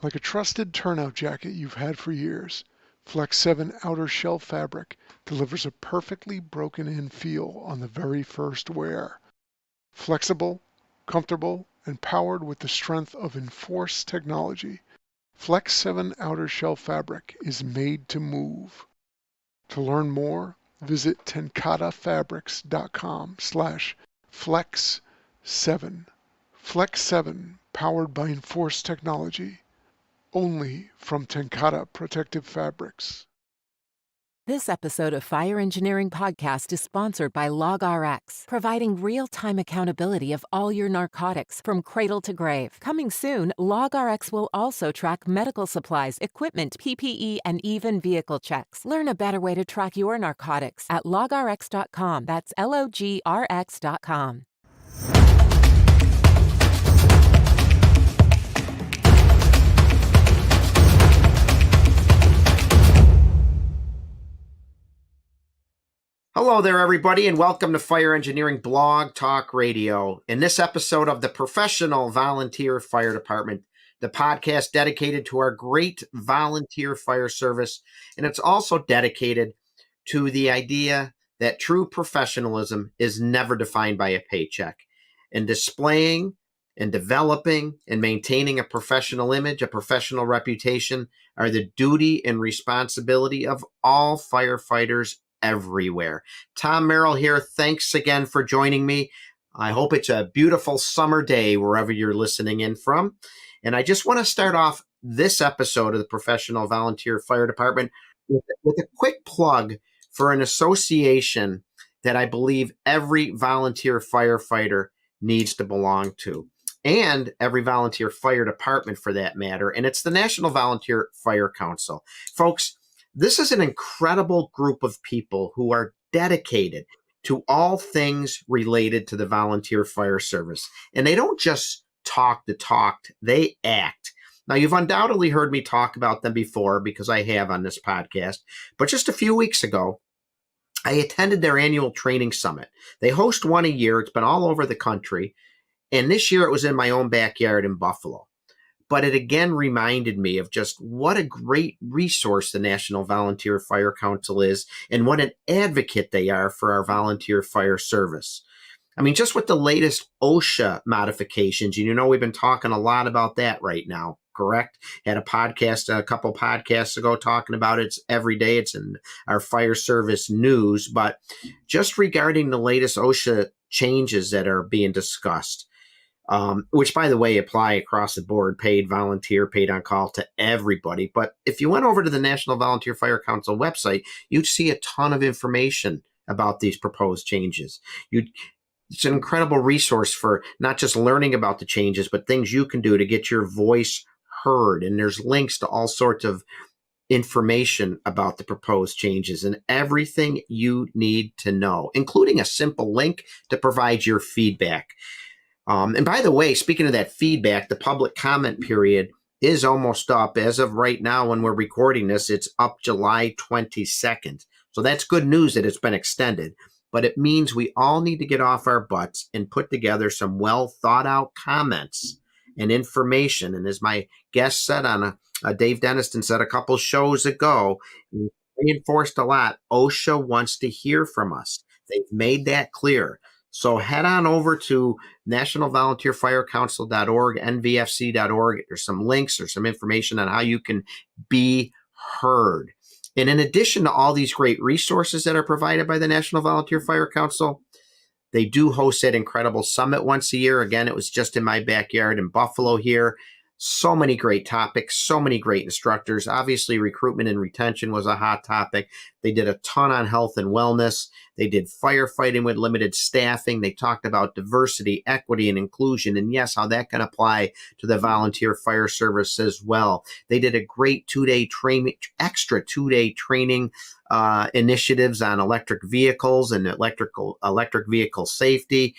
Like a trusted turnout jacket you've had for years, Flex 7 outer shell fabric delivers a perfectly broken-in feel on the very first wear. Flexible, comfortable, and powered with the strength of enforced technology, Flex 7 outer shell fabric is made to move. To learn more, visit tencatafabrics.com/flex7. Flex 7, powered by enforced technology. Only from TenCate Protective Fabrics. This episode of Fire Engineering Podcast is sponsored by LogRX, providing real-time accountability of all your narcotics from cradle to grave. Coming soon, LogRX will also track medical supplies, equipment, PPE, and even vehicle checks. Learn a better way to track your narcotics at logrx.com. That's LOGRX.com. Hello there, everybody, and welcome to Fire Engineering Blog Talk Radio. In this episode of the Professional Volunteer Fire Department, the podcast dedicated to our great volunteer fire service, and it's also dedicated to the idea that true professionalism is never defined by a paycheck. And displaying and developing and maintaining a professional image, a professional reputation, are the duty and responsibility of all firefighters everywhere. Tom Merrill here. Thanks again for joining me. I hope it's a beautiful summer day wherever you're listening in from. And I just want to start off this episode of the Professional Volunteer Fire Department with a quick plug for an association that I believe every volunteer firefighter needs to belong to, and every volunteer fire department for that matter. And it's the National Volunteer Fire Council. Folks, this is an incredible group of people who are dedicated to all things related to the volunteer fire service. And they don't just talk the talk, they act. Now, you've undoubtedly heard me talk about them before because I have on this podcast. But just a few weeks ago, I attended their annual training summit. They host one a year. It's been all over the country. And this year it was in my own backyard in Buffalo. But it again reminded me of just what a great resource the National Volunteer Fire Council is and what an advocate they are for our volunteer fire service. I mean, just with the latest OSHA modifications, and you know we've been talking a lot about that right now, correct? Had a podcast a couple podcasts ago talking about it. It's every day. It's in our fire service news. But just regarding the latest OSHA changes that are being discussed, which, by the way, apply across the board, paid, volunteer, paid on call to everybody. But if you went over to the National Volunteer Fire Council website, you'd see a ton of information about these proposed changes. It's an incredible resource for not just learning about the changes, but things you can do to get your voice heard. And there's links to all sorts of information about the proposed changes and everything you need to know, including a simple link to provide your feedback. And by the way, speaking of that feedback, the public comment period is almost up. As of right now, when we're recording this, it's up July 22nd. So that's good news that it's been extended. But it means we all need to get off our butts and put together some well thought out comments and information. And as my guest said on Dave Denniston said a couple shows ago, reinforced a lot, OSHA wants to hear from us. They've made that clear. So head on over to nationalvolunteerfirecouncil.org, nvfc.org. There's some links or some information on how you can be heard. And in addition to all these great resources that are provided by the National Volunteer Fire Council, they do host that incredible summit once a year. Again, it was just in my backyard in Buffalo here. So many great topics, so many great instructors. Obviously, recruitment and retention was a hot topic. They did a ton on health and wellness. They did firefighting with limited staffing. They talked about diversity, equity, and inclusion, and yes, how that can apply to the volunteer fire service as well. They did a great extra two-day training initiatives on electric vehicles and electric vehicle safety.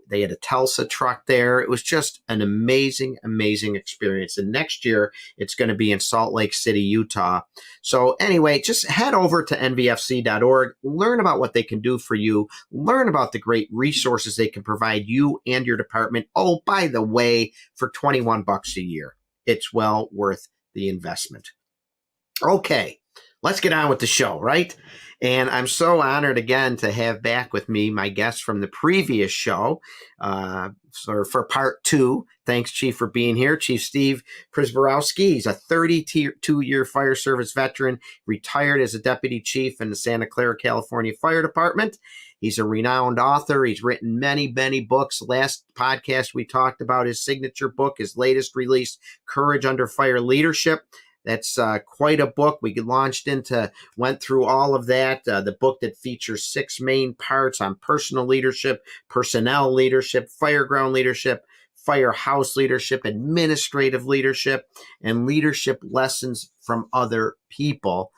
They had a Tulsa truck there. It was just an amazing, amazing experience. And next year, it's going to be in Salt Lake City, Utah. So anyway, just head over to nvfc.org, learn about what they can do for you, learn about the great resources they can provide you and your department. Oh, by the way, for $21 a year. it's well worth the investment. Okay, let's get on with the show, right? And I'm so honored again to have back with me my guest from the previous show for part 2. Thanks, Chief, for being here. Chief Steve Prziborowski. He's a 32-year fire service veteran, retired as a deputy chief in the Santa Clara, California Fire Department. He's a renowned author. He's written many, many books. Last podcast, we talked about his signature book, his latest release, Courage Under Fire Leadership. That's quite a book. We went through all of that. The book that features 6 main parts on personal leadership, personnel leadership, fireground leadership, firehouse leadership, administrative leadership, and leadership lessons from other people.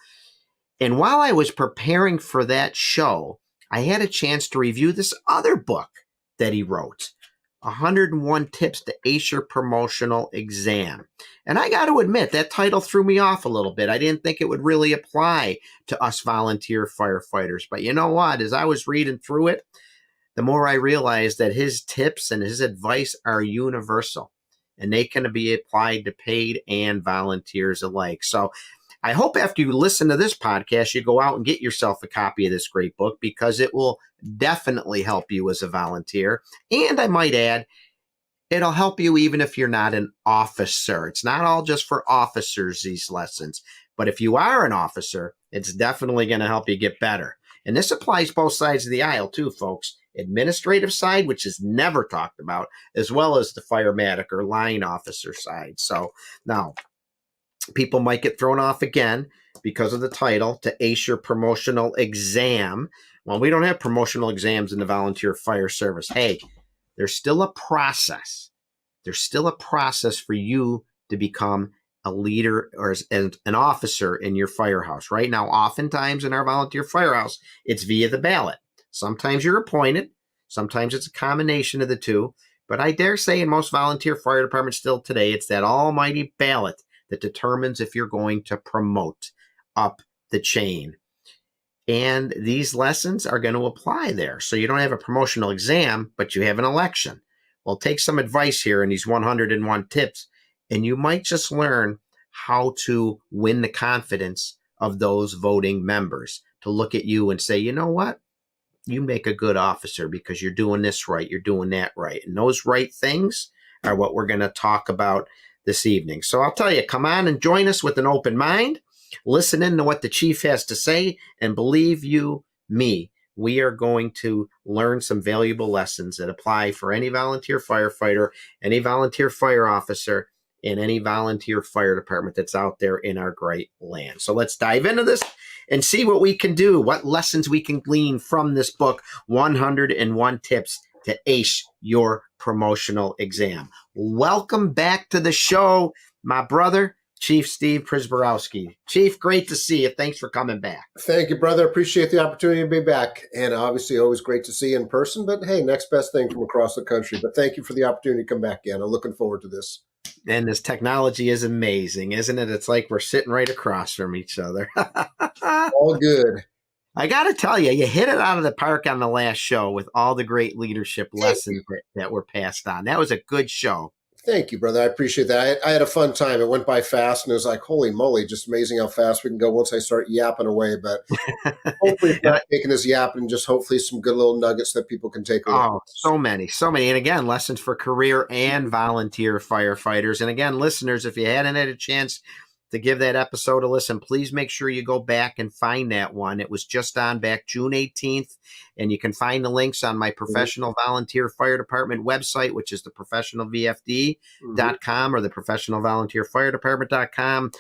And while I was preparing for that show, I had a chance to review this other book that he wrote, 101 Tips to Ace Your Promotional Exam. And I got to admit, that title threw me off a little bit. I didn't think it would really apply to us volunteer firefighters. But you know what? As I was reading through it, the more I realized that his tips and his advice are universal, and they can be applied to paid and volunteers alike. So I hope after you listen to this podcast, you go out and get yourself a copy of this great book, because it will definitely help you as a volunteer. And I might add, it'll help you even if you're not an officer. It's not all just for officers, these lessons. But if you are an officer, it's definitely going to help you get better. And this applies both sides of the aisle too, folks. Administrative side, which is never talked about, as well as the firematic or line officer side. So now, people might get thrown off again because of the title, to Ace Your Promotional Exam. Well, we don't have promotional exams in the volunteer fire service. Hey, there's still a process. There's still a process for you to become a leader or an officer in your firehouse. Right now, oftentimes in our volunteer firehouse, it's via the ballot. Sometimes you're appointed. Sometimes it's a combination of the two. But I dare say in most volunteer fire departments still today, it's that almighty ballot that determines if you're going to promote up the chain. And these lessons are going to apply there. So you don't have a promotional exam, but you have an election. Well, take some advice here in these 101 tips, and you might just learn how to win the confidence of those voting members to look at you and say, you know what? You make a good officer because you're doing this right, you're doing that right. And those right things are what we're going to talk about this evening. So I'll tell you, come on and join us with an open mind. Listen in to what the chief has to say, and believe you me, we are going to learn some valuable lessons that apply for any volunteer firefighter, any volunteer fire officer, and any volunteer fire department that's out there in our great land. So let's dive into this and see what we can do, what lessons we can glean from this book, 101 Tips to Ace Your Promotional Exam. Welcome back to the show, my brother, Chief Steve Prziborowski. Chief, great to see you. Thanks for coming back. Thank you, brother. Appreciate the opportunity to be back. And obviously, always great to see you in person. But hey, next best thing from across the country. But thank you for the opportunity to come back again. I'm looking forward to this. And this technology is amazing, isn't it? It's like we're sitting right across from each other. All good. I got to tell you, you hit it out of the park on the last show with all the great leadership lessons that were passed on. That was a good show. Thank you, brother. I appreciate that. I had a fun time. It went by fast, and it was like, holy moly, just amazing how fast we can go once I start yapping away. But hopefully it's not taking this yapping, just hopefully some good little nuggets that people can take away. Oh, so many. And again, lessons for career and volunteer firefighters. And again, listeners, if you hadn't had a chance to give that episode a listen, please make sure you go back and find that one. It was just on back June 18th, and you can find the links on my professional volunteer fire department website, which is the professionalvfd.com or the professionalvolunteerfiredepartment.com.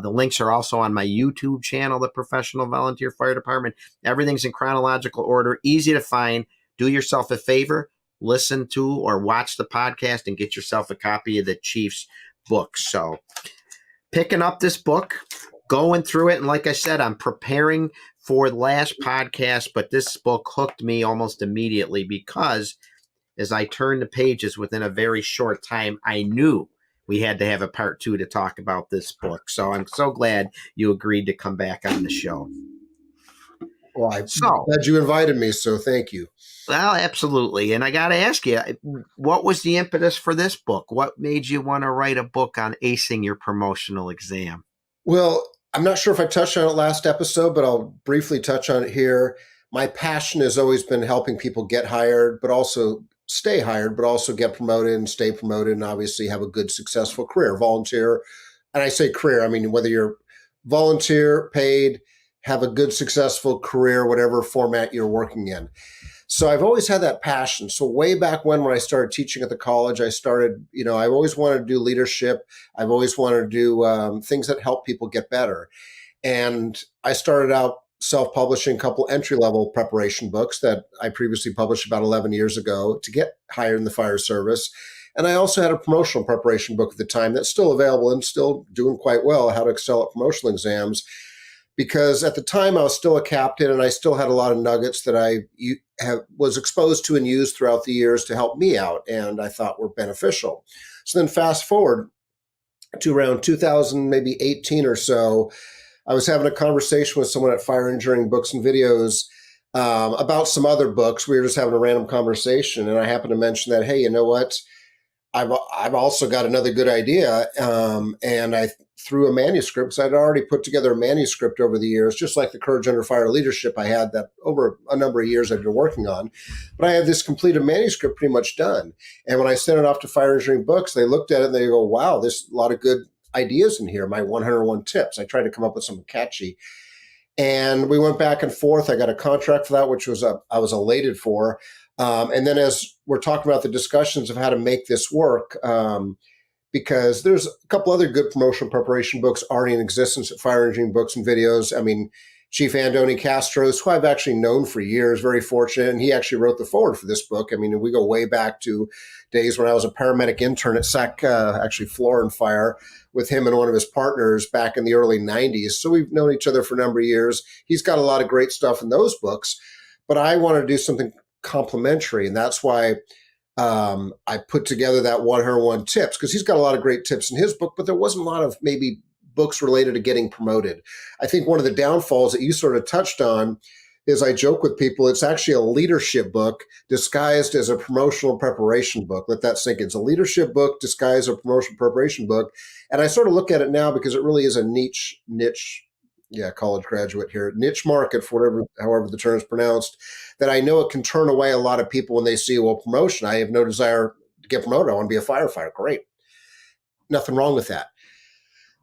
The links are also on my YouTube channel, the Professional Volunteer Fire Department. Everything's in chronological order, easy to find. Do yourself a favor, listen to or watch the podcast and get yourself a copy of the Chief's book. So picking up this book, going through it, and like I said, I'm preparing for the last podcast, but this book hooked me almost immediately because as I turned the pages within a very short time, I knew we had to have a part 2 to talk about this book. So I'm so glad you agreed to come back on the show. Well, I'm So, glad you invited me, so thank you. well, absolutely. And I got to ask you, what was the impetus for this book? What made you want to write a book on acing your promotional exam? Well, I'm not sure if I touched on it last episode, but I'll briefly touch on it here. My passion has always been helping people get hired, but also stay hired, but also get promoted and stay promoted and obviously have a good, successful career, volunteer. And I say career, I mean, whether you're volunteer, paid, have a good, successful career, whatever format you're working in. So I've always had that passion. So way back when I started teaching at the college, I started, I've always wanted to do leadership. I've always wanted to do things that help people get better. And I started out self-publishing a couple entry-level preparation books that I previously published about 11 years ago to get hired in the fire service. And I also had a promotional preparation book at the time that's still available and still doing quite well, How to Excel at Promotional Exams. Because at the time I was still a captain and I still had a lot of nuggets that I was exposed to and used throughout the years to help me out and I thought were beneficial. So then fast forward to around 2000, maybe 18 or so, I was having a conversation with someone at Fire Engineering Books and Videos about some other books. We were just having a random conversation and I happened to mention that, hey, you know what? I've also got another good idea. And I threw a manuscript, because I'd already put together a manuscript over the years, just like the Courage Under Fire leadership I had that over a number of years I've been working on. But I had this completed manuscript pretty much done. And when I sent it off to Fire Engineering Books, they looked at it and they go, wow, there's a lot of good ideas in here. My 101 tips. I tried to come up with something catchy. And we went back and forth. I got a contract for that, which I was elated for. And then as we're talking about the discussions of how to make this work, because there's a couple other good promotional preparation books already in existence at Fire Engineering Books and Videos. I mean, Chief Andoni Castros, who I've actually known for years, very fortunate, and he actually wrote the foreword for this book. I mean, we go way back to days when I was a paramedic intern at SAC, actually Floor and Fire, with him and one of his partners back in the early 90s. So we've known each other for a number of years. He's got a lot of great stuff in those books, but I wanted to do something complementary, and that's why I put together that 101 tips, because he's got a lot of great tips in his book, but there wasn't a lot of maybe books related to getting promoted. I think one of the downfalls that you sort of touched on is, I joke with people, it's actually a leadership book disguised as a promotional preparation book. Let that sink in. It's a leadership book disguised as a promotional preparation book. And I sort of look at it now because it really is a niche, college graduate here, niche market, for however the term is pronounced, that I know it can turn away a lot of people when they see, well, promotion. I have no desire to get promoted. I want to be a firefighter. Great. Nothing wrong with that.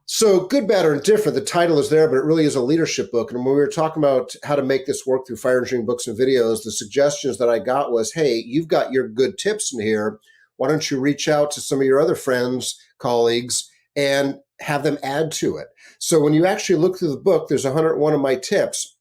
So good, bad, or indifferent, the title is there, but it really is a leadership book. And when we were talking about how to make this work through Fire Engineering Books and Videos, the suggestions that I got was, hey, you've got your good tips in here. Why don't you reach out to some of your other friends, colleagues, and have them add to it? So when you actually look through the book, there's 101 of my tips,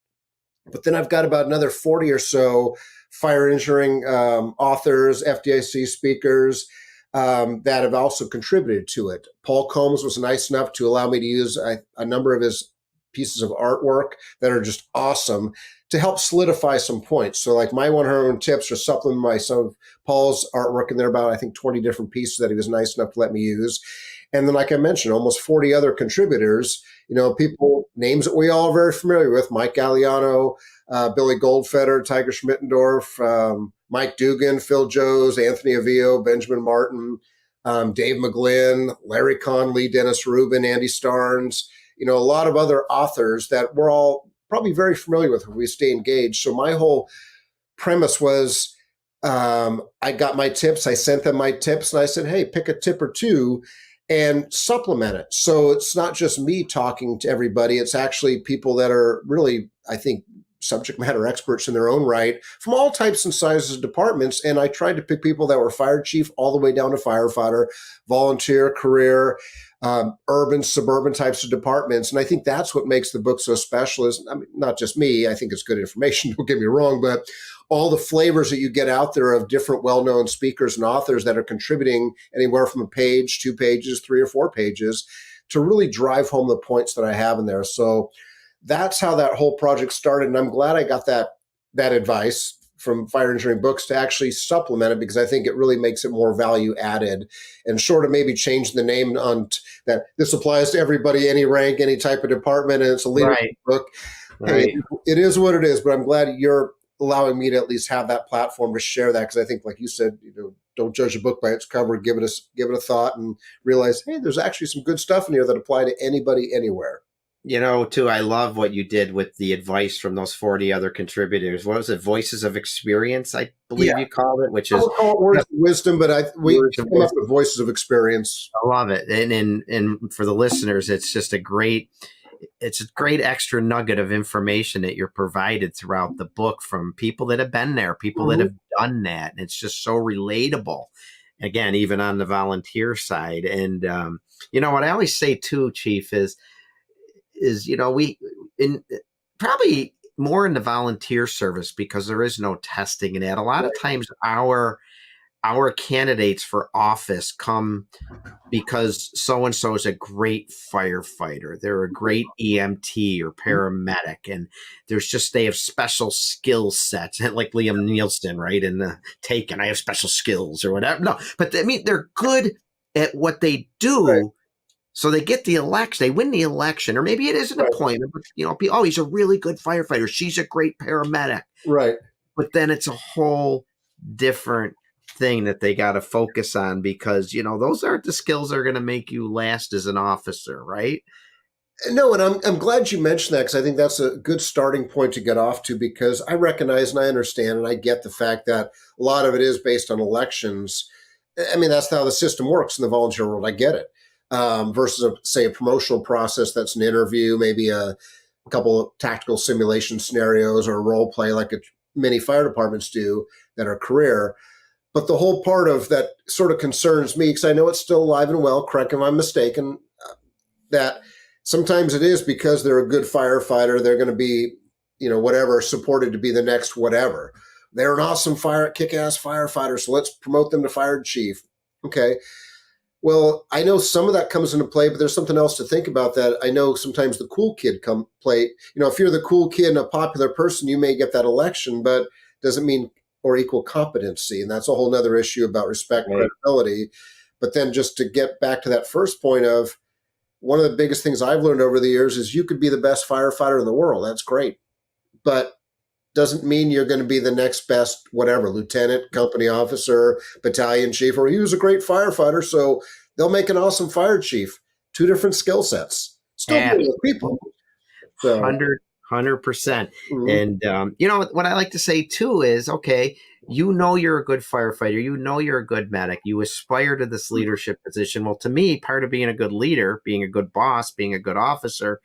but then I've got about another 40 or so fire engineering authors, FDIC speakers, that have also contributed to it. Paul Combs was nice enough to allow me to use a number of his pieces of artwork that are just awesome to help solidify some points. So like my 101 tips are supplemented by some of Paul's artwork, and there are about, I think, 20 different pieces that he was nice enough to let me use. And then, like I mentioned, almost 40 other contributors, people, names that we all are very familiar with: Mike Galliano, Billy Goldfeder, Tiger Schmittendorf, Mike Dugan, Phil Joes, Anthony Avio, Benjamin Martin, Dave McGlynn, Larry Conley, Dennis Rubin, Andy Starnes, a lot of other authors that we're all probably very familiar with if we stay engaged. So my whole premise was, I got my tips, I sent them my tips, and I said, hey, pick a tip or two and supplement it. So it's not just me talking to everybody. It's actually people that are really, I think, subject matter experts in their own right from all types and sizes of departments. And I tried to pick people that were fire chief all the way down to firefighter, volunteer, career, urban, suburban types of departments. And I think that's what makes the book so special. Is, I mean, not just me, I think it's good information, don't get me wrong, but all the flavors that you get out there of different well-known speakers and authors that are contributing anywhere from a page, 2 pages, 3 or 4 pages to really drive home the points that I have in there. So that's how that whole project started. And I'm glad I got that advice from Fire Engineering Books to actually supplement it, because I think it really makes it more value added, and short of maybe changing the name on that this applies to everybody, any rank, any type of department, and it's a leadership book. Hey, Right. it is what it is, but I'm glad you're allowing me to at least have that platform to share that, because I think, like you said, don't judge a book by its cover. Give it a thought, and realize, hey, there's actually some good stuff in here that apply to anybody anywhere. Too, I love what you did with the advice from those 40 other contributors. What was it? Voices of Experience, I believe Yeah, you called it, which I is would call it words of wisdom, but we words of came up wisdom. with voices of experience. I love it. And for the listeners, it's a great extra nugget of information that you're provided throughout the book from people that have been there, people that have done that. And it's just so relatable. Again, even on the volunteer side. And what I always say too, Chief, is we in probably more in the volunteer service, because there is no testing and that. A lot of times our candidates for office come because so and so is a great firefighter, they're a great EMT or paramedic, and they have special skill sets, like Liam Nielsen, right? In the Taken, I have special skills or whatever. No, but I mean, they're good at what they do. Right. So they get the election, they win the election, or maybe it is an appointment, but he's a really good firefighter. She's a great paramedic. Right. But then it's a whole different thing that they got to focus on, because, those aren't the skills that are going to make you last as an officer, right? No, and I'm glad you mentioned that, because I think that's a good starting point to get off to, because I recognize and I understand and I get the fact that a lot of it is based on elections. I mean, that's how the system works in the volunteer world. I get it. Versus, say, a promotional process that's an interview, maybe a couple of tactical simulation scenarios or a role play like many fire departments do that are career. But the whole part of that sort of concerns me, because I know it's still alive and well, correct if I'm mistaken, that sometimes it is because they're a good firefighter, they're going to be, whatever, supported to be the next whatever. They're an awesome kick-ass firefighter, so let's promote them to fire chief. Okay. Well, I know some of that comes into play, but there's something else to think about that. I know sometimes the cool kid play. If you're the cool kid and a popular person, you may get that election, but doesn't mean or equal competency. And that's a whole nother issue about respect, credibility. But then just to get back to that first point of, one of the biggest things I've learned over the years is you could be the best firefighter in the world. That's great. But doesn't mean you're going to be the next best, whatever, lieutenant, company officer, battalion chief, or he was a great firefighter, so they'll make an awesome fire chief. Two different skill sets. Still dealing with people. So, 100%. And, what I like to say too is, okay, you're a good firefighter, you're a good medic, you aspire to this leadership position. Well, to me, part of being a good leader, being a good boss, being a good officer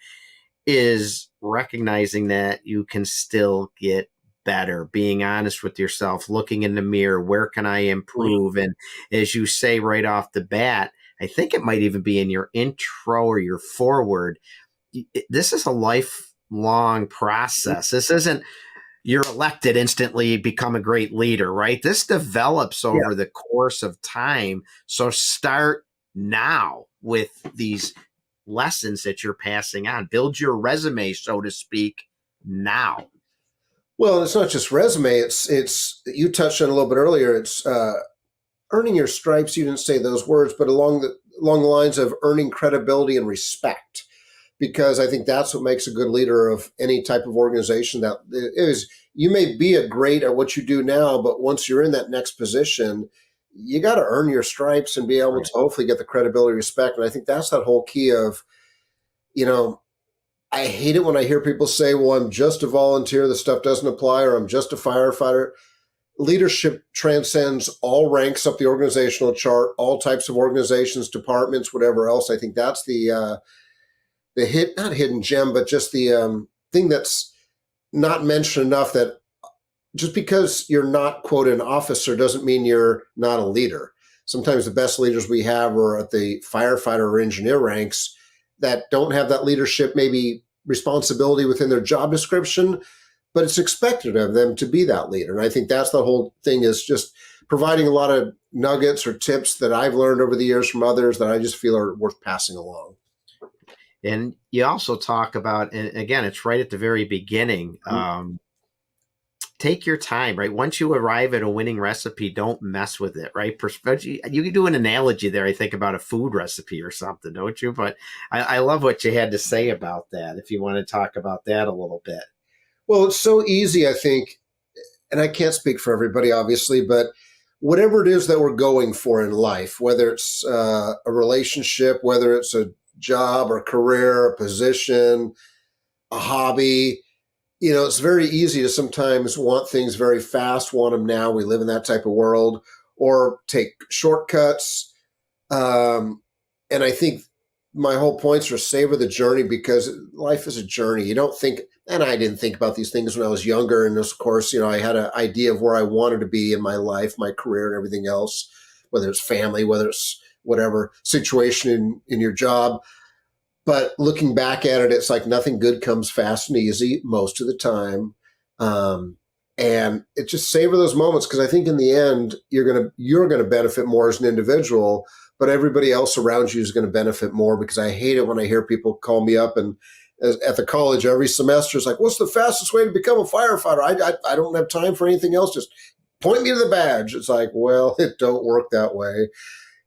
is recognizing that you can still get better, being honest with yourself, looking in the mirror, where can I improve? And as you say right off the bat, I think it might even be in your intro or your forward, this is a lifelong process. This isn't you're elected instantly become a great leader, right? This develops over the course of time. So start now with these lessons that you're passing on. Build your resume, so to speak, now. Well, it's not just resume. It's you touched on a little bit earlier. It's earning your stripes. You didn't say those words, but along the lines of earning credibility and respect, because I think that's what makes a good leader of any type of organization. That is, you may be great at what you do now, but once you're in that next position, you got to earn your stripes and be able to hopefully get the credibility, respect. And I think that's that whole key of, I hate it when I hear people say, well, I'm just a volunteer, the stuff doesn't apply, or I'm just a firefighter. Leadership transcends all ranks up the organizational chart, all types of organizations, departments, whatever else. I think that's the not hidden gem, but just the thing that's not mentioned enough, that just because you're not, quote, an officer doesn't mean you're not a leader. Sometimes the best leaders we have are at the firefighter or engineer ranks that don't have that leadership, maybe responsibility within their job description, but it's expected of them to be that leader. And I think that's the whole thing, is just providing a lot of nuggets or tips that I've learned over the years from others that I just feel are worth passing along. And you also talk about, and again, it's right at the very beginning, take your time, right? Once you arrive at a winning recipe, don't mess with it, right? You can do an analogy there, I think, about a food recipe or something, don't you? But I love what you had to say about that, if you want to talk about that a little bit. Well, it's so easy, I think, and I can't speak for everybody, obviously, but whatever it is that we're going for in life, whether it's a relationship, whether it's a job or career, a position, a hobby, it's very easy to sometimes want things very fast, want them now. We live in that type of world, or take shortcuts. And I think my whole points are savor the journey, because life is a journey. You don't think, and I didn't think about these things when I was younger. And of course, I had an idea of where I wanted to be in my life, my career, and everything else, whether it's family, whether it's whatever situation in your job. But looking back at it, it's like nothing good comes fast and easy most of the time. And it just savor those moments, because I think in the end, you're gonna benefit more as an individual, but everybody else around you is going to benefit more, because I hate it when I hear people call me up and at the college every semester is like, what's the fastest way to become a firefighter? I don't have time for anything else. Just point me to the badge. It's like, well, it don't work that way,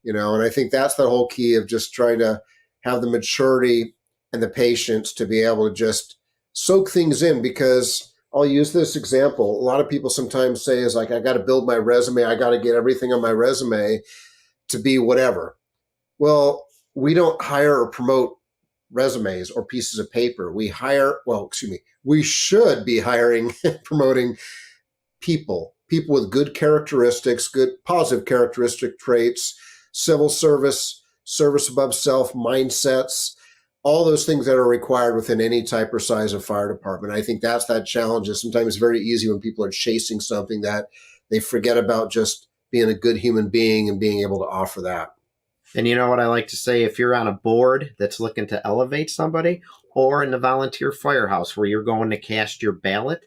and I think that's the whole key of just trying to have the maturity and the patience to be able to just soak things in. Because I'll use this example. A lot of people sometimes say is like, I got to build my resume. I got to get everything on my resume to be whatever. Well, we don't hire or promote resumes or pieces of paper. We should be hiring and promoting people with good characteristics, good positive characteristic traits, civil service above self, mindsets, all those things that are required within any type or size of fire department. I think that's that challenge. Is sometimes very easy when people are chasing something that they forget about just being a good human being and being able to offer that. And you know what I like to say, if you're on a board that's looking to elevate somebody, or in the volunteer firehouse where you're going to cast your ballot,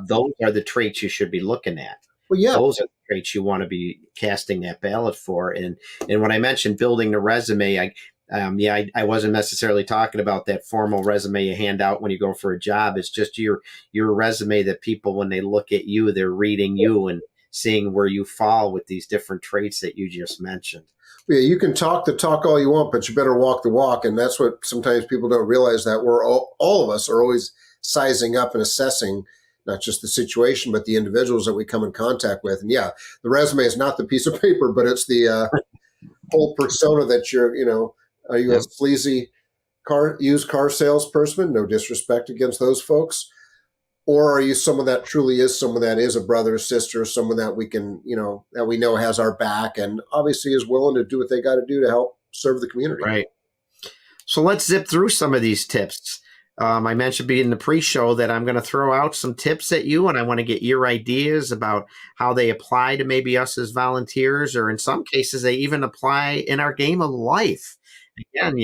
those are the traits you should be looking at. Well, yeah. Those are the traits you want to be casting that ballot for. And when I mentioned building the resume, I wasn't necessarily talking about that formal resume you hand out when you go for a job. It's just your resume that people, when they look at you, they're reading you and seeing where you fall with these different traits that you just mentioned. Yeah, you can talk the talk all you want, but you better walk the walk. And that's what sometimes people don't realize, that we're all of us are always sizing up and assessing not just the situation, but the individuals that we come in contact with. And yeah, the resume is not the piece of paper, but it's the whole persona that you're, are you a sleazy used car salesperson? No disrespect against those folks. Or are you someone that truly is someone that is a brother or sister, someone that we can, that we know has our back and obviously is willing to do what they got to do to help serve the community. Right. So let's zip through some of these tips. I mentioned in the pre-show that I'm going to throw out some tips at you, and I want to get your ideas about how they apply to maybe us as volunteers, or in some cases, they even apply in our game of life. Again,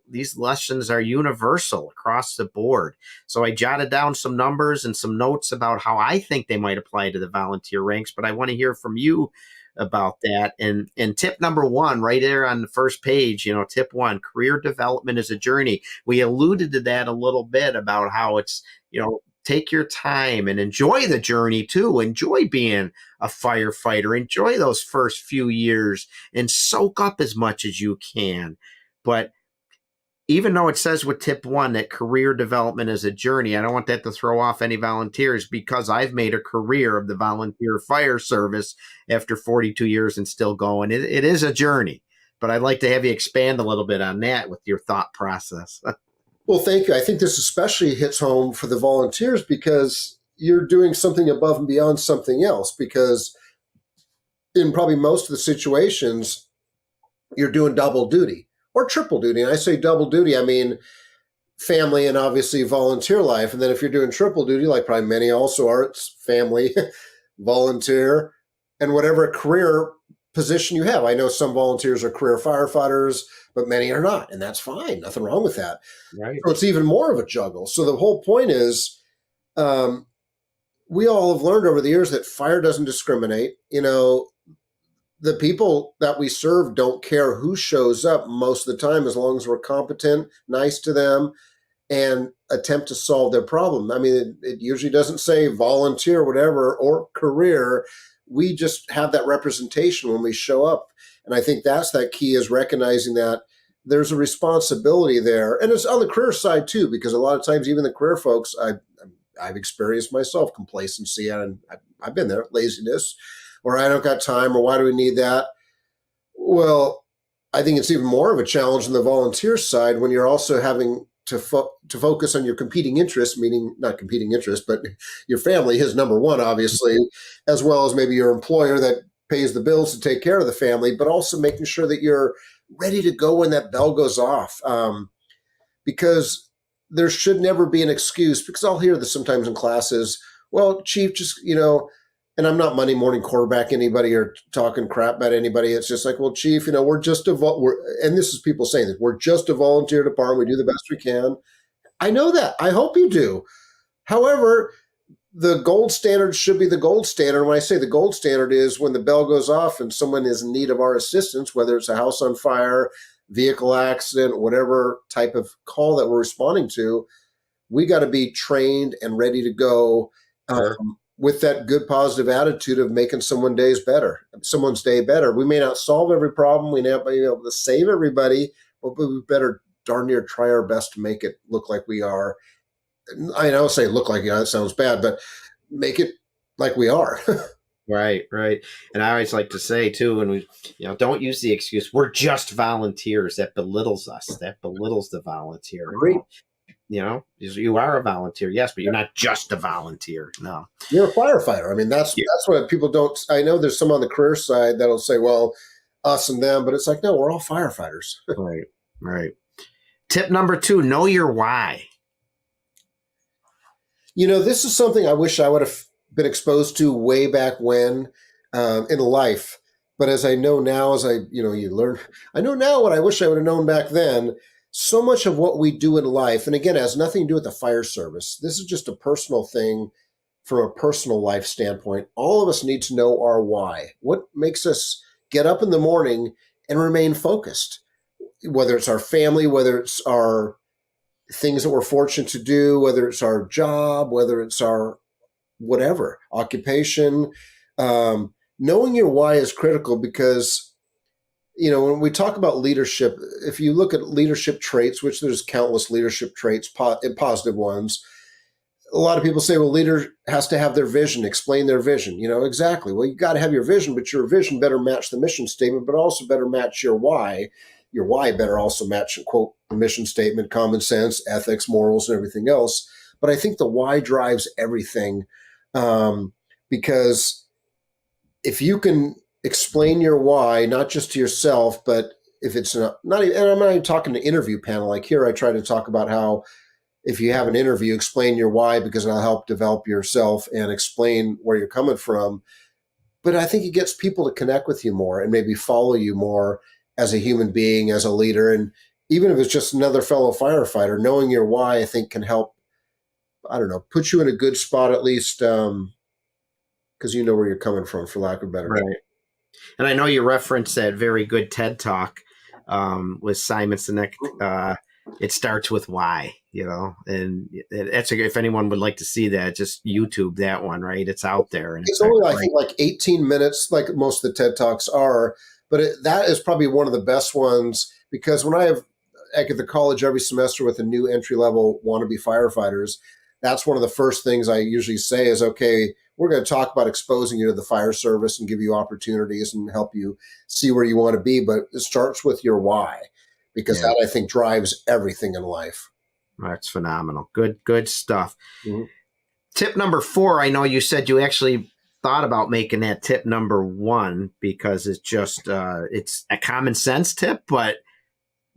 these lessons are universal across the board. So I jotted down some numbers and some notes about how I think they might apply to the volunteer ranks, but I want to hear from you about that. And tip number one, right there on the first page, tip one, career development is a journey. We alluded to that a little bit about how it's, take your time and enjoy the journey too. Enjoy being a firefighter. Enjoy those first few years and soak up as much as you can. But even though it says with tip one that career development is a journey, I don't want that to throw off any volunteers, because I've made a career of the volunteer fire service after 42 years and still going. It is a journey, but I'd like to have you expand a little bit on that with your thought process. Well, thank you. I think this especially hits home for the volunteers, because you're doing something above and beyond something else, because in probably most of the situations, you're doing double duty or triple duty. And I say double duty, I mean family and obviously volunteer life. And then if you're doing triple duty, like probably many also are, it's family, volunteer, and whatever career position you have. I know some volunteers are career firefighters, but many are not, and that's fine. Nothing wrong with that. Right. So it's even more of a juggle. So the whole point is, we all have learned over the years that fire doesn't discriminate. The people that we serve don't care who shows up most of the time, as long as we're competent, nice to them, and attempt to solve their problem. I mean, it usually doesn't say volunteer, whatever, or career. We just have that representation when we show up. And I think that's that key, is recognizing that there's a responsibility there. And it's on the career side too, because a lot of times, even the career folks, I've experienced myself complacency, and I've been there, laziness, or I don't got time, or why do we need that? Well, I think it's even more of a challenge on the volunteer side when you're also having to focus on your competing interests, meaning not competing interests, but your family is number one, obviously, as well as maybe your employer that pays the bills to take care of the family, but also making sure that you're ready to go when that bell goes off. Because there should never be an excuse, because I'll hear this sometimes in classes, well, Chief, just, and I'm not Monday morning quarterback anybody or talking crap about anybody. It's just like, well, Chief, we're just and this is people saying that we're just a volunteer department. We do the best we can. I know that. I hope you do. However, the gold standard should be the gold standard. When I say the gold standard is when the bell goes off and someone is in need of our assistance, whether it's a house on fire, vehicle accident, whatever type of call that we're responding to, we got to be trained and ready to go. Sure. With that good positive attitude of making someone's day better. We may not solve every problem. We may not be able to save everybody, but we better darn near try our best to make it look like we are. I don't say look like, that sounds bad, but make it like we are. Right. And I always like to say too, and we, don't use the excuse, we're just volunteers. That belittles us. That belittles the volunteer. Great. You are a volunteer, yes, but you're not just a volunteer. No, you're a firefighter. I mean, that's what people don't. I know there's some on the career side that'll say, well, us and them, but it's like, no, we're all firefighters. Right. Tip number 2, know your why. This is something I wish I would have been exposed to way back when in life. But as I know now, you learn, I know now what I wish I would have known back then. So much of what we do in life, and again, it has nothing to do with the fire service. This is just a personal thing from a personal life standpoint. All of us need to know our why. What makes us get up in the morning and remain focused? Whether it's our family, whether it's our things that we're fortunate to do, whether it's our job, whether it's our whatever, occupation. Knowing your why is critical because when we talk about leadership, if you look at leadership traits, which there's countless leadership traits, positive ones, a lot of people say, well, leader has to have their vision, explain their vision. Exactly. Well, you got to have your vision, but your vision better match the mission statement, but also better match your why. Your why better also match, quote, the mission statement, common sense, ethics, morals, and everything else. But I think the why drives everything because if you can explain your why, not just to yourself, but if it's not even, and I'm not even talking to interview panel, like here I try to talk about how if you have an interview, explain your why because it'll help develop yourself and explain where you're coming from. But I think it gets people to connect with you more and maybe follow you more as a human being, as a leader. And even if it's just another fellow firefighter, knowing your why, I think can help, put you in a good spot at least because you know where you're coming from, for lack of a better term. Right. And I know you referenced that very good TED Talk with Simon Sinek. It starts with why, and that's if anyone would like to see that, just YouTube that one, right? It's out there. And it's only, I think, like 18 minutes, like most of the TED Talks are, but that is probably one of the best ones because when I have at the college every semester with a new entry-level wannabe firefighters, that's one of the first things I usually say is, okay, we're going to talk about exposing you to the fire service and give you opportunities and help you see where you want to be. But it starts with your why, because that, I think, drives everything in life. That's phenomenal. Good stuff. Mm-hmm. Tip number 4, I know you said you actually thought about making that tip number 1 because it's just it's a common sense tip, but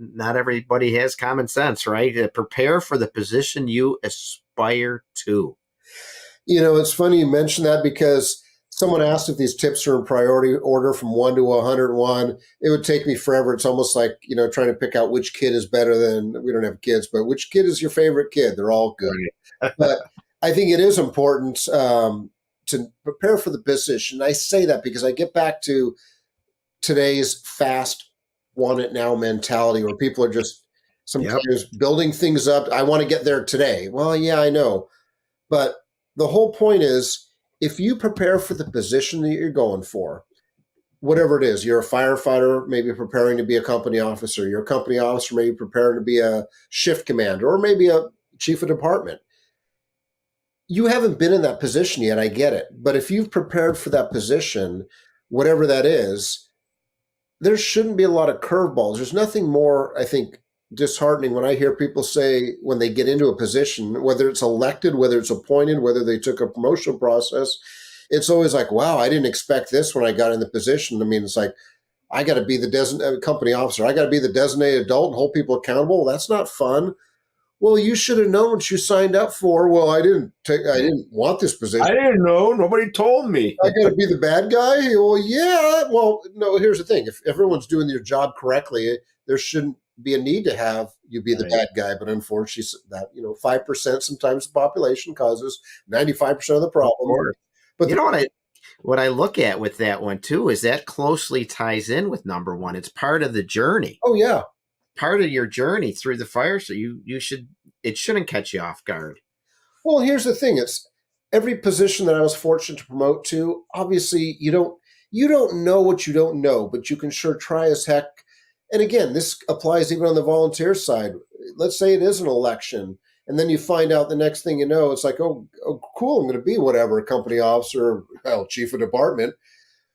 not everybody has common sense, right? Prepare for the position you aspire to. It's funny you mention that because someone asked if these tips are in priority order from 1 to 101. It would take me forever. It's almost like, trying to pick out which kid is better than, we don't have kids, but which kid is your favorite kid? They're all good. But I think it is important to prepare for the position. I say that because I get back to today's fast, want it now mentality where people are just Sometimes building things up. I want to get there today. Well, yeah, I know. But the whole point is, if you prepare for the position that you're going for, whatever it is, you're a firefighter, maybe preparing to be a company officer, you're a company officer, maybe preparing to be a shift commander, or maybe a chief of department. You haven't been in that position yet, I get it. But if you've prepared for that position, whatever that is, there shouldn't be a lot of curveballs. There's nothing more, I think, disheartening when I hear people say when they get into a position, whether it's elected, whether it's appointed, whether they took a promotional process, it's always like, wow, I didn't expect this when I got in the position. I mean, it's like, I got to be the designated company officer. I got to be the designated adult and hold people accountable. Well, that's not fun. Well, you should have known what you signed up for. Well, I didn't want this position. I didn't know. Nobody told me. I got to be the bad guy? Well, yeah. Well, no, here's the thing. If everyone's doing their job correctly, there shouldn't be a need to have you be the bad guy. But unfortunately, that 5% sometimes the population causes 95% of the problem. But what I look at with that one too is that closely ties in with number one. It's part of the journey. Oh yeah. Part of your journey through the fire, so it shouldn't catch you off guard. Well, here's the thing: it's every position that I was fortunate to promote to. Obviously, you don't know what you don't know, but you can sure try as heck. And again, this applies even on the volunteer side. Let's say it is an election, and then you find out the next thing you know, it's like, oh cool, I'm going to be whatever, company officer, chief of department.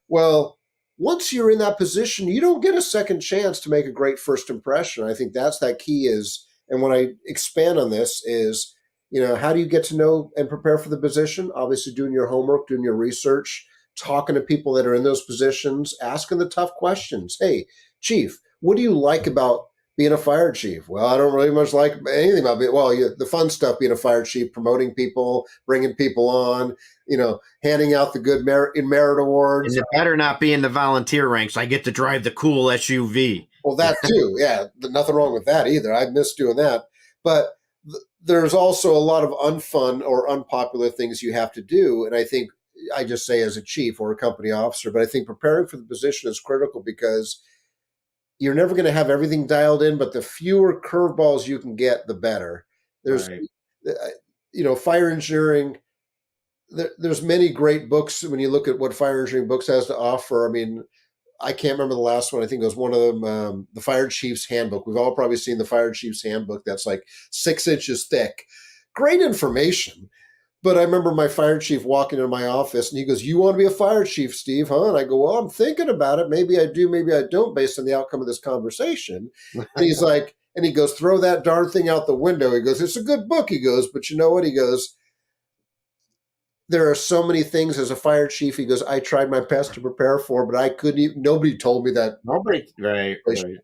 Well, once you're in that position, you don't get a second chance to make a great first impression. I think that key is, and when I expand on this is, how do you get to know and prepare for the position? Obviously doing your homework, doing your research, talking to people that are in those positions, asking the tough questions. Hey, chief, what do you like about being a fire chief? Well, I don't really much like anything about it. Well, the fun stuff being a fire chief, promoting people, bringing people on, handing out the good merit awards. And it better not be in the volunteer ranks. I get to drive the cool SUV. Well, that too. Yeah, nothing wrong with that either. I miss doing that. But there's also a lot of unfun or unpopular things you have to do. And I think I just say as a chief or a company officer, but I think preparing for the position is critical because you're never going to have everything dialed in, but the fewer curveballs you can get, the better. There's, fire engineering. There's many great books when you look at what fire engineering books has to offer. I mean, I can't remember the last one. I think it was one of them, the Fire Chief's Handbook. We've all probably seen the Fire Chief's Handbook. That's like 6 inches thick. Great information. But I remember my fire chief walking into my office and he goes, "You want to be a fire chief, Steve, huh?" And I go, "Well, I'm thinking about it. Maybe I do, maybe I don't, based on the outcome of this conversation." And he's like, and he goes, "Throw that darn thing out the window." He goes, "It's a good book." He goes, "But you know what?" He goes, "There are so many things as a fire chief." He goes, "I tried my best to prepare for, but I couldn't even, nobody told me that." Right.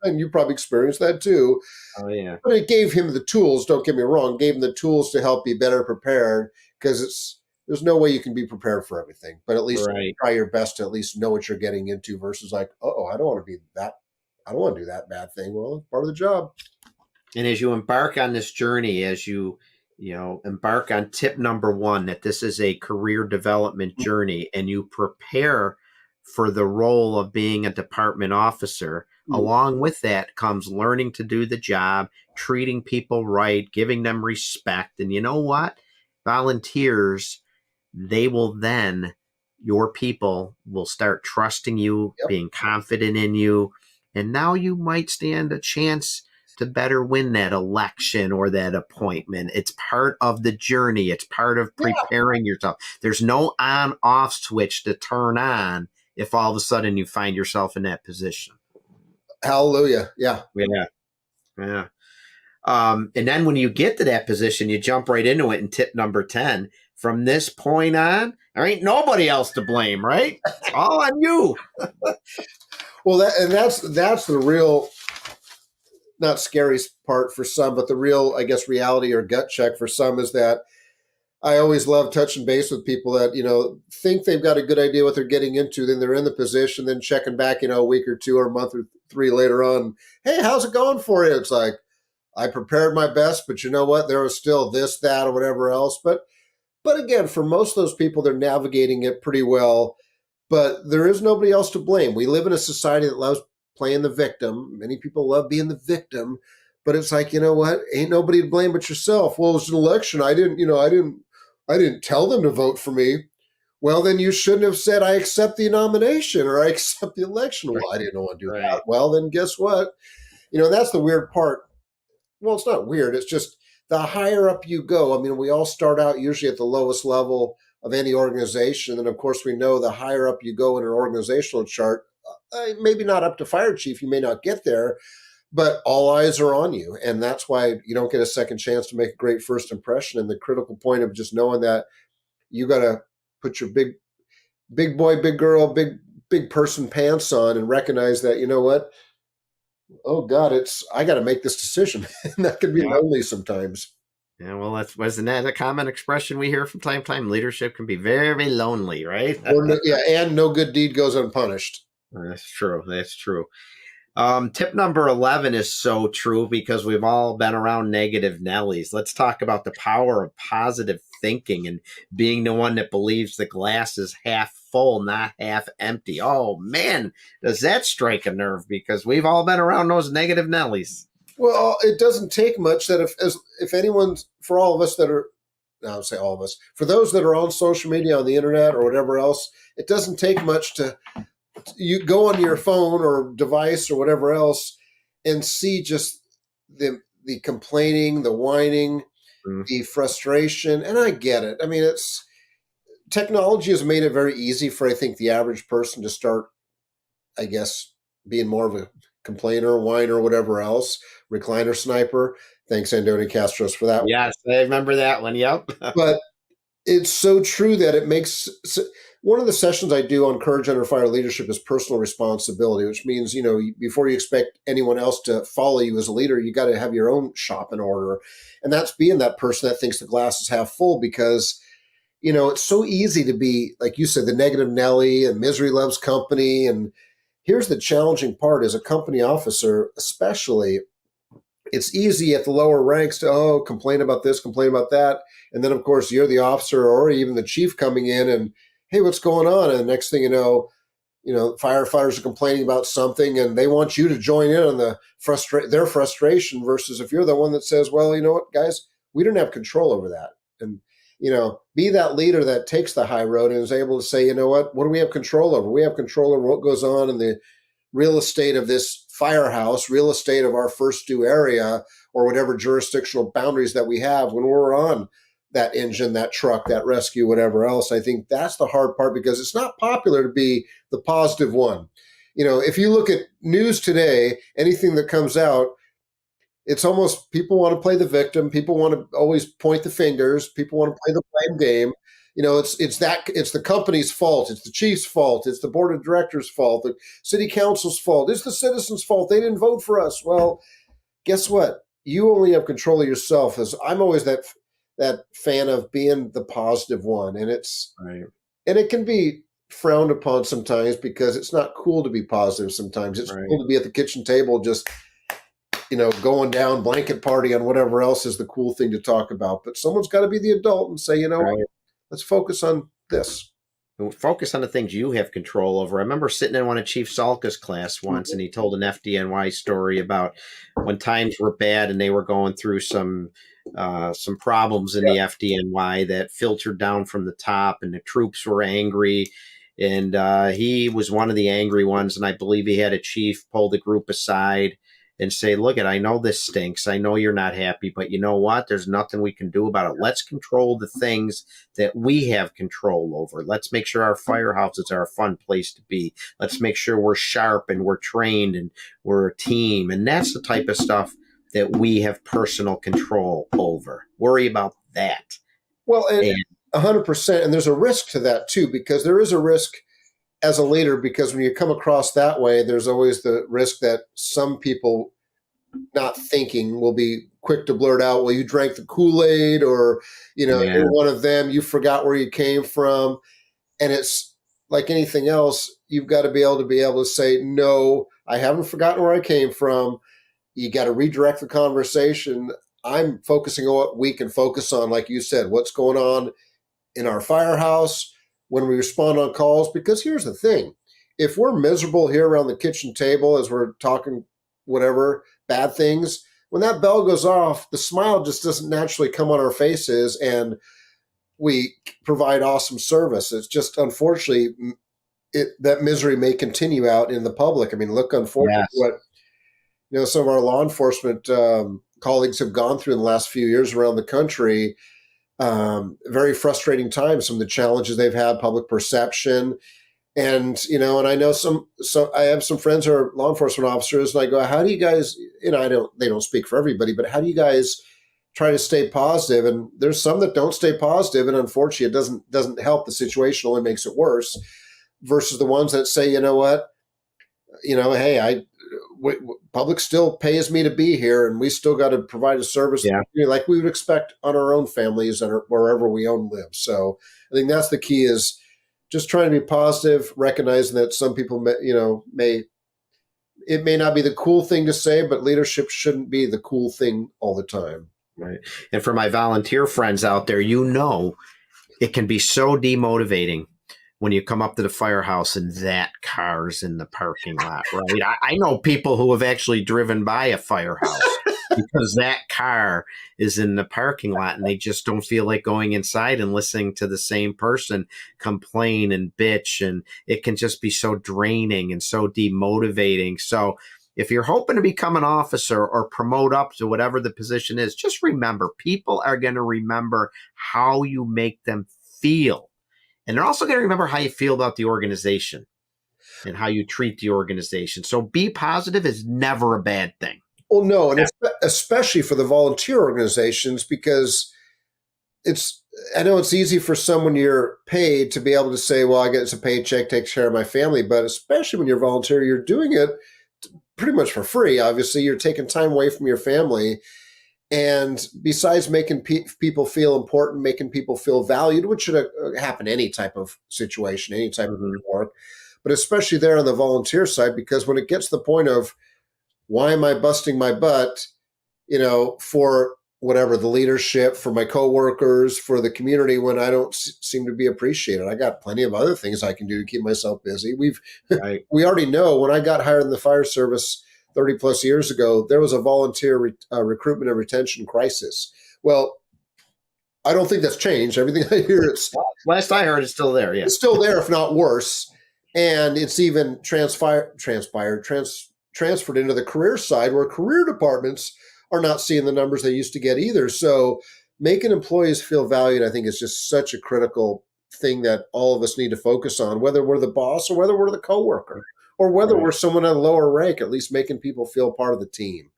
And you probably experienced that too. Oh, yeah. But it gave him the tools, don't get me wrong, gave him the tools to help be better prepared because there's no way you can be prepared for everything. But at least try your best to at least know what you're getting into versus like, I don't want to be that. I don't want to do that bad thing. Well, it's part of the job. And as you embark on this journey, as you embark on tip number one, that this is a career development journey and you prepare for the role of being a department officer. Along with that comes learning to do the job, treating people right, giving them respect. And you know what? Volunteers, your people will start trusting you, being confident in you. And now you might stand a chance to better win that election or that appointment. It's part of the journey. It's part of preparing yourself. There's no on-off switch to turn on if all of a sudden you find yourself in that position. Hallelujah. Yeah. And then when you get to that position, you jump right into it in tip number 10. From this point on, there ain't nobody else to blame, right? It's all on you. Well, that's the real, not scary part for some, but the real, I guess, reality or gut check for some is that I always love touching base with people that, think they've got a good idea what they're getting into. Then they're in the position, then checking back, a week or two or a month or 3 later on. "Hey, how's it going for you?" It's like, I prepared my best, but you know what? There was still this, that, or whatever else. But again, for most of those people, they're navigating it pretty well. But there is nobody else to blame. We live in a society that loves playing the victim. Many people love being the victim. But it's like, you know what? Ain't nobody to blame but yourself. Well, it was an election. I didn't tell them to vote for me. Well, then you shouldn't have said, I accept the nomination or I accept the election. Well, I didn't want to do Right. that. Well, then guess what? That's the weird part. Well, it's not weird. It's just the higher up you go. I mean, we all start out usually at the lowest level of any organization. And of course, we know the higher up you go in an organizational chart, maybe not up to fire chief, you may not get there, but all eyes are on you. And that's why you don't get a second chance to make a great first impression. And the critical point of just knowing that you got to put your big boy, big girl, big person pants on and recognize that, you know what? Oh God, I got to make this decision. And that can be lonely sometimes. Yeah, well, wasn't that a common expression we hear from time to time? Leadership can be very lonely, right? And no good deed goes unpunished. That's true. That's true. Tip number 11 is so true because we've all been around negative Nellies. Let's talk about the power of positive thinking and being the one that believes the glass is half full, not half empty. Oh man, does that strike a nerve because we've all been around those negative Nellies. Well, it doesn't take much that if anyone, for all of us that are, I'll say all of us, for those that are on social media, on the internet or whatever else, it doesn't take much to, you go on your phone or device or whatever else and see just the complaining, the whining, the frustration. And I get it. I mean, technology has made it very easy for, I think, the average person to start, I guess, being more of a complainer, whiner, whatever else, recliner sniper. Thanks, Andoni Castros, for that. Yes, I remember that one. Yep. But it's so true that it makes one of the sessions I do on courage under fire leadership is personal responsibility, which means, before you expect anyone else to follow you as a leader, you got to have your own shop in order. And that's being that person that thinks the glass is half full because, it's so easy to be, like you said, the negative Nelly and misery loves company. And here's the challenging part as a company officer, especially, it's easy at the lower ranks to, complain about this, complain about that. And then, of course, you're the officer or even the chief coming in and, hey, what's going on? And the next thing you know, firefighters are complaining about something and they want you to join in on their frustration versus if you're the one that says, well, you know what, guys, we don't have control over that. And, be that leader that takes the high road and is able to say, you know what do we have control over? We have control over what goes on in the real estate of this firehouse, real estate of our first due area, or whatever jurisdictional boundaries that we have when we're on that engine, that truck, that rescue, whatever else. I think that's the hard part because it's not popular to be the positive one. If you look at news today, anything that comes out, it's almost people want to play the victim. People want to always point the fingers. People want to play the blame game. It's the company's fault. It's the chief's fault. It's the board of directors' fault. The city council's fault. It's the citizens' fault. They didn't vote for us. Well, guess what? You only have control of yourself. As I'm always that fan of being the positive one, and it's right. And it can be frowned upon sometimes because it's not cool to be positive. Sometimes it's cool to be at the kitchen table, just going down, blanket party on whatever else is the cool thing to talk about. But someone's got to be the adult and say, what? Let's focus on this. Focus on the things you have control over. I remember sitting in one of Chief Salka's class once, and he told an FDNY story about when times were bad and they were going through some problems in the FDNY that filtered down from the top, and the troops were angry. And he was one of the angry ones, and I believe he had a chief pull the group aside and say, look, I know this stinks. I know you're not happy, but you know what? There's nothing we can do about it. Let's control the things that we have control over. Let's make sure our firehouses are a fun place to be. Let's make sure we're sharp and we're trained and we're a team. And that's the type of stuff that we have personal control over. Worry about that. Well, and 100%. And there's a risk to that too, because there is a risk as a leader, because when you come across that way, there's always the risk that some people not thinking will be quick to blurt out, well, you drank the Kool-Aid, or, you're one of them, you forgot where you came from. And it's like anything else, you've got to be able to say, no, I haven't forgotten where I came from. You got to redirect the conversation. I'm focusing on what we can focus on. Like you said, what's going on in our firehouse, when we respond on calls, because here's the thing. If we're miserable here around the kitchen table as we're talking whatever bad things, when that bell goes off, the smile just doesn't naturally come on our faces, and we provide awesome service. It's just, unfortunately, that misery may continue out in the public. I mean, look, unfortunately, what some of our law enforcement colleagues have gone through in the last few years around the country. Very frustrating times. Some of the challenges they've had, public perception, and and I know I have some friends who are law enforcement officers, and I go, how do you guys? They don't speak for everybody, but how do you guys try to stay positive? And there's some that don't stay positive, and unfortunately, it doesn't help the situation; only makes it worse. Versus the ones that say, you know what, hey, public still pays me to be here, and we still got to provide a service like we would expect on our own families and wherever we live. So I think that's the key, is just trying to be positive, recognizing that some people it may not be the cool thing to say, but leadership shouldn't be the cool thing all the time. Right. And for my volunteer friends out there, it can be so demotivating when you come up to the firehouse and that car's in the parking lot, right? I know people who have actually driven by a firehouse because that car is in the parking lot, and they just don't feel like going inside and listening to the same person complain and bitch. And it can just be so draining and so demotivating. So if you're hoping to become an officer or promote up to whatever the position is, just remember, people are going to remember how you make them feel. And they're also going to remember how you feel about the organization and how you treat the organization. So be positive is never a bad thing. Well, no, and especially for the volunteer organizations, because I know it's easy for someone you're paid to be able to say, well, I get a paycheck, takes care of my family. But especially when you're volunteer, you're doing it pretty much for free. Obviously, you're taking time away from your family. And besides making people feel important, making people feel valued, which should happen any type of situation, any type of work, but especially there on the volunteer side, because when it gets to the point of, why am I busting my butt, for whatever, the leadership, for my coworkers, for the community, when I don't seem to be appreciated? I got plenty of other things I can do to keep myself busy. We already know, when I got hired in the fire service 30 plus years ago, there was a volunteer recruitment and retention crisis. Well, I don't think that's changed. Everything I hear, last I heard, it's still there. Yeah, it's still there, if not worse. And it's even transferred into the career side, where career departments are not seeing the numbers they used to get either. So making employees feel valued, I think, is just such a critical thing that all of us need to focus on, whether we're the boss or whether we're the coworker, or whether we're someone at a lower rank, at least making people feel part of the team.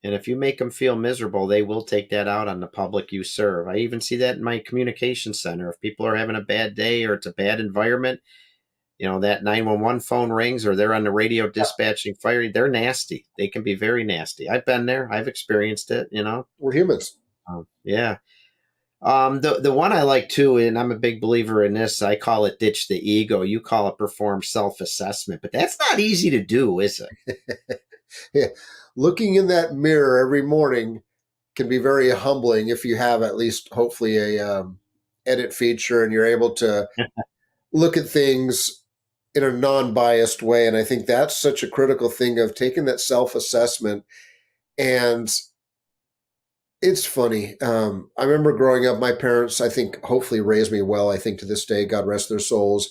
And if you make them feel miserable, they will take that out on the public you serve. I even see that in my communication center. If people are having a bad day or it's a bad environment, that 911 phone rings, or they're on the radio dispatching fire, they're nasty. They can be very nasty. I've been there. I've experienced it, We're humans. Yeah. The one I like too, and I'm a big believer in this, I call it ditch the ego. You call it perform self-assessment, but that's not easy to do, is it? Yeah. Looking in that mirror every morning can be very humbling if you have at least, hopefully, a edit feature, and you're able to look at things in a non-biased way. And I think that's such a critical thing, of taking that self-assessment. And it's funny. I remember growing up, my parents, I think, hopefully raised me well, I think, to this day, God rest their souls.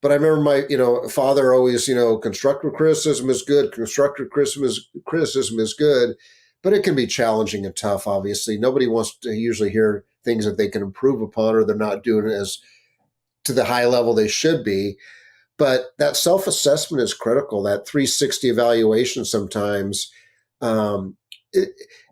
But I remember my, father always, constructive criticism is good. Constructive criticism is good, but it can be challenging and tough. Obviously, nobody wants to usually hear things that they can improve upon, or they're not doing it as to the high level they should be. But that self-assessment is critical. That 360 evaluation sometimes,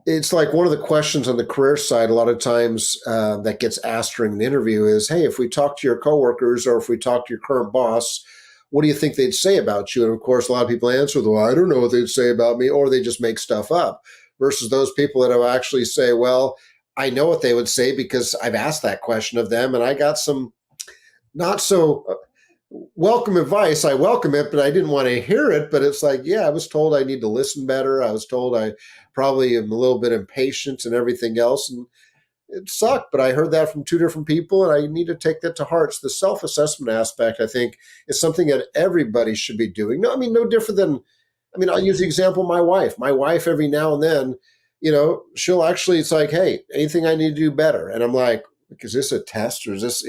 it's like one of the questions on the career side a lot of times that gets asked during an interview is, hey, if we talk to your coworkers, or if we talk to your current boss, what do you think they'd say about you? And of course, a lot of people answer, well, I don't know what they'd say about me, or they just make stuff up. Versus those people that have actually say, well, I know what they would say because I've asked that question of them, and I got some not so welcome advice. I welcome it, but I didn't want to hear it. But it's like, yeah, I was told I need to listen better. I was told I probably am a little bit impatient and everything else. And it sucked, but I heard that from two different people, and I need to take that to heart. So the self-assessment aspect, I think, is something that everybody should be doing. No different than, I'll use the example of my wife. My wife, every now and then, she'll actually, it's like, hey, anything I need to do better. And I'm like, is this a test or is this,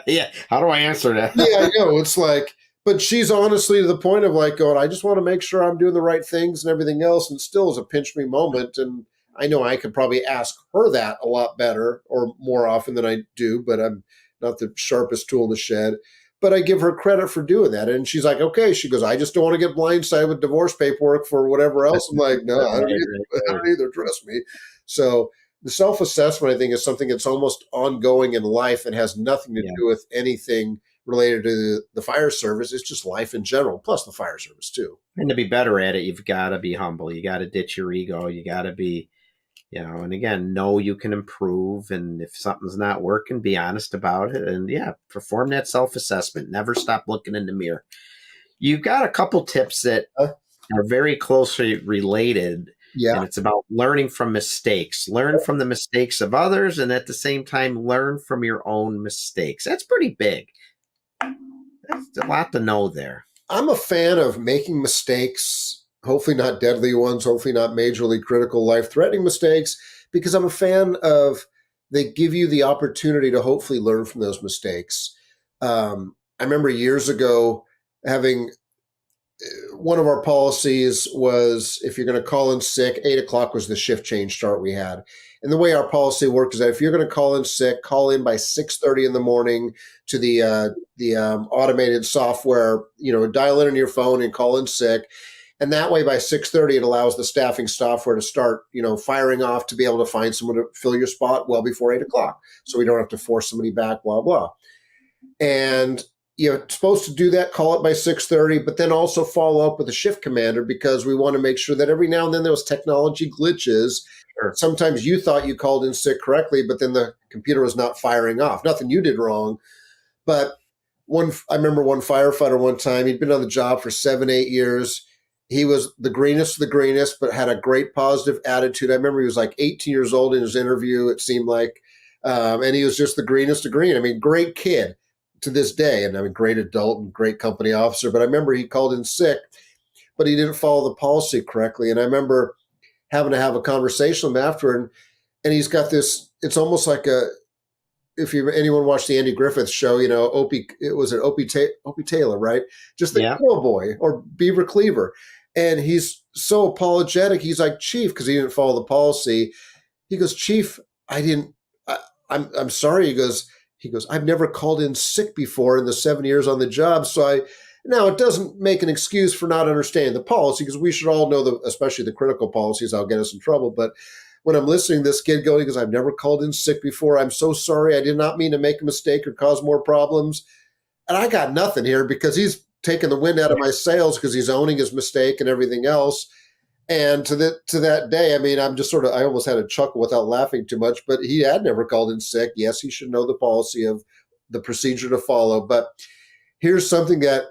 Yeah. How do I answer that? Yeah, I know. It's like, but she's honestly to the point of like going, I just want to make sure I'm doing the right things and everything else. And still is a pinch me moment. And I know I could probably ask her that a lot better or more often than I do, but I'm not the sharpest tool in the shed. But I give her credit for doing that. And she's like, okay. She goes, I just don't want to get blindsided with divorce paperwork for whatever else. I'm like, no, I don't either. Trust me. So the self-assessment, I think, is something that's almost ongoing in life and has nothing to do with anything related to the fire service. It's just life in general, plus the fire service too. And to be better at it, you've got to be humble. You got to ditch your ego. You got to be, and again, know you can improve. And if something's not working, be honest about it. And perform that self-assessment. Never stop looking in the mirror. You've got a couple tips that are very closely related. Yeah. And it's about learning from mistakes. Learn from the mistakes of others, and at the same time, learn from your own mistakes. That's pretty big. That's a lot to know there. I'm a fan of making mistakes, hopefully not deadly ones, hopefully not majorly critical, life-threatening mistakes, because I'm a fan of they give you the opportunity to hopefully learn from those mistakes. I remember years ago having one of our policies was if you're going to call in sick, 8:00 was the shift change start we had. And the way our policy worked is that if you're going to call in sick, call in by 6:30 in the morning to the automated software, dial in on your phone and call in sick. And that way by 6:30, it allows the staffing software to start, firing off to be able to find someone to fill your spot well before 8:00. So we don't have to force somebody back, blah, blah. And you're supposed to do that, call it by 6:30, but then also follow up with a shift commander because we want to make sure that every now and then those technology glitches. Sure. Sometimes you thought you called in sick correctly, but then the computer was not firing off. Nothing you did wrong. But I remember one firefighter one time, he'd been on the job for 7-8 years. He was the greenest of the greenest, but had a great positive attitude. I remember he was like 18 years old in his interview, it seemed like. And he was just the greenest of green. I mean, great kid to this day, and great adult and great company officer. But I remember he called in sick, but he didn't follow the policy correctly. And I remember having to have a conversation with him after, and he's got this. It's almost like if anyone watched the Andy Griffith show, Opie Taylor, right? Just the Kill Boy or Beaver Cleaver, and he's so apologetic. He's like, Chief, because he didn't follow the policy. He goes, Chief, I'm sorry. He goes, I've never called in sick before in the 7 years on the job. Now it doesn't make an excuse for not understanding the policy because we should all know especially the critical policies, I'll get us in trouble. But when I'm listening to this kid go, he goes, I've never called in sick before. I'm so sorry. I did not mean to make a mistake or cause more problems. And I got nothing here because he's taking the wind out of my sails because he's owning his mistake and everything else. And to that day, I'm just I almost had a chuckle without laughing too much, but he had never called in sick. Yes, he should know the policy of the procedure to follow. But here's something that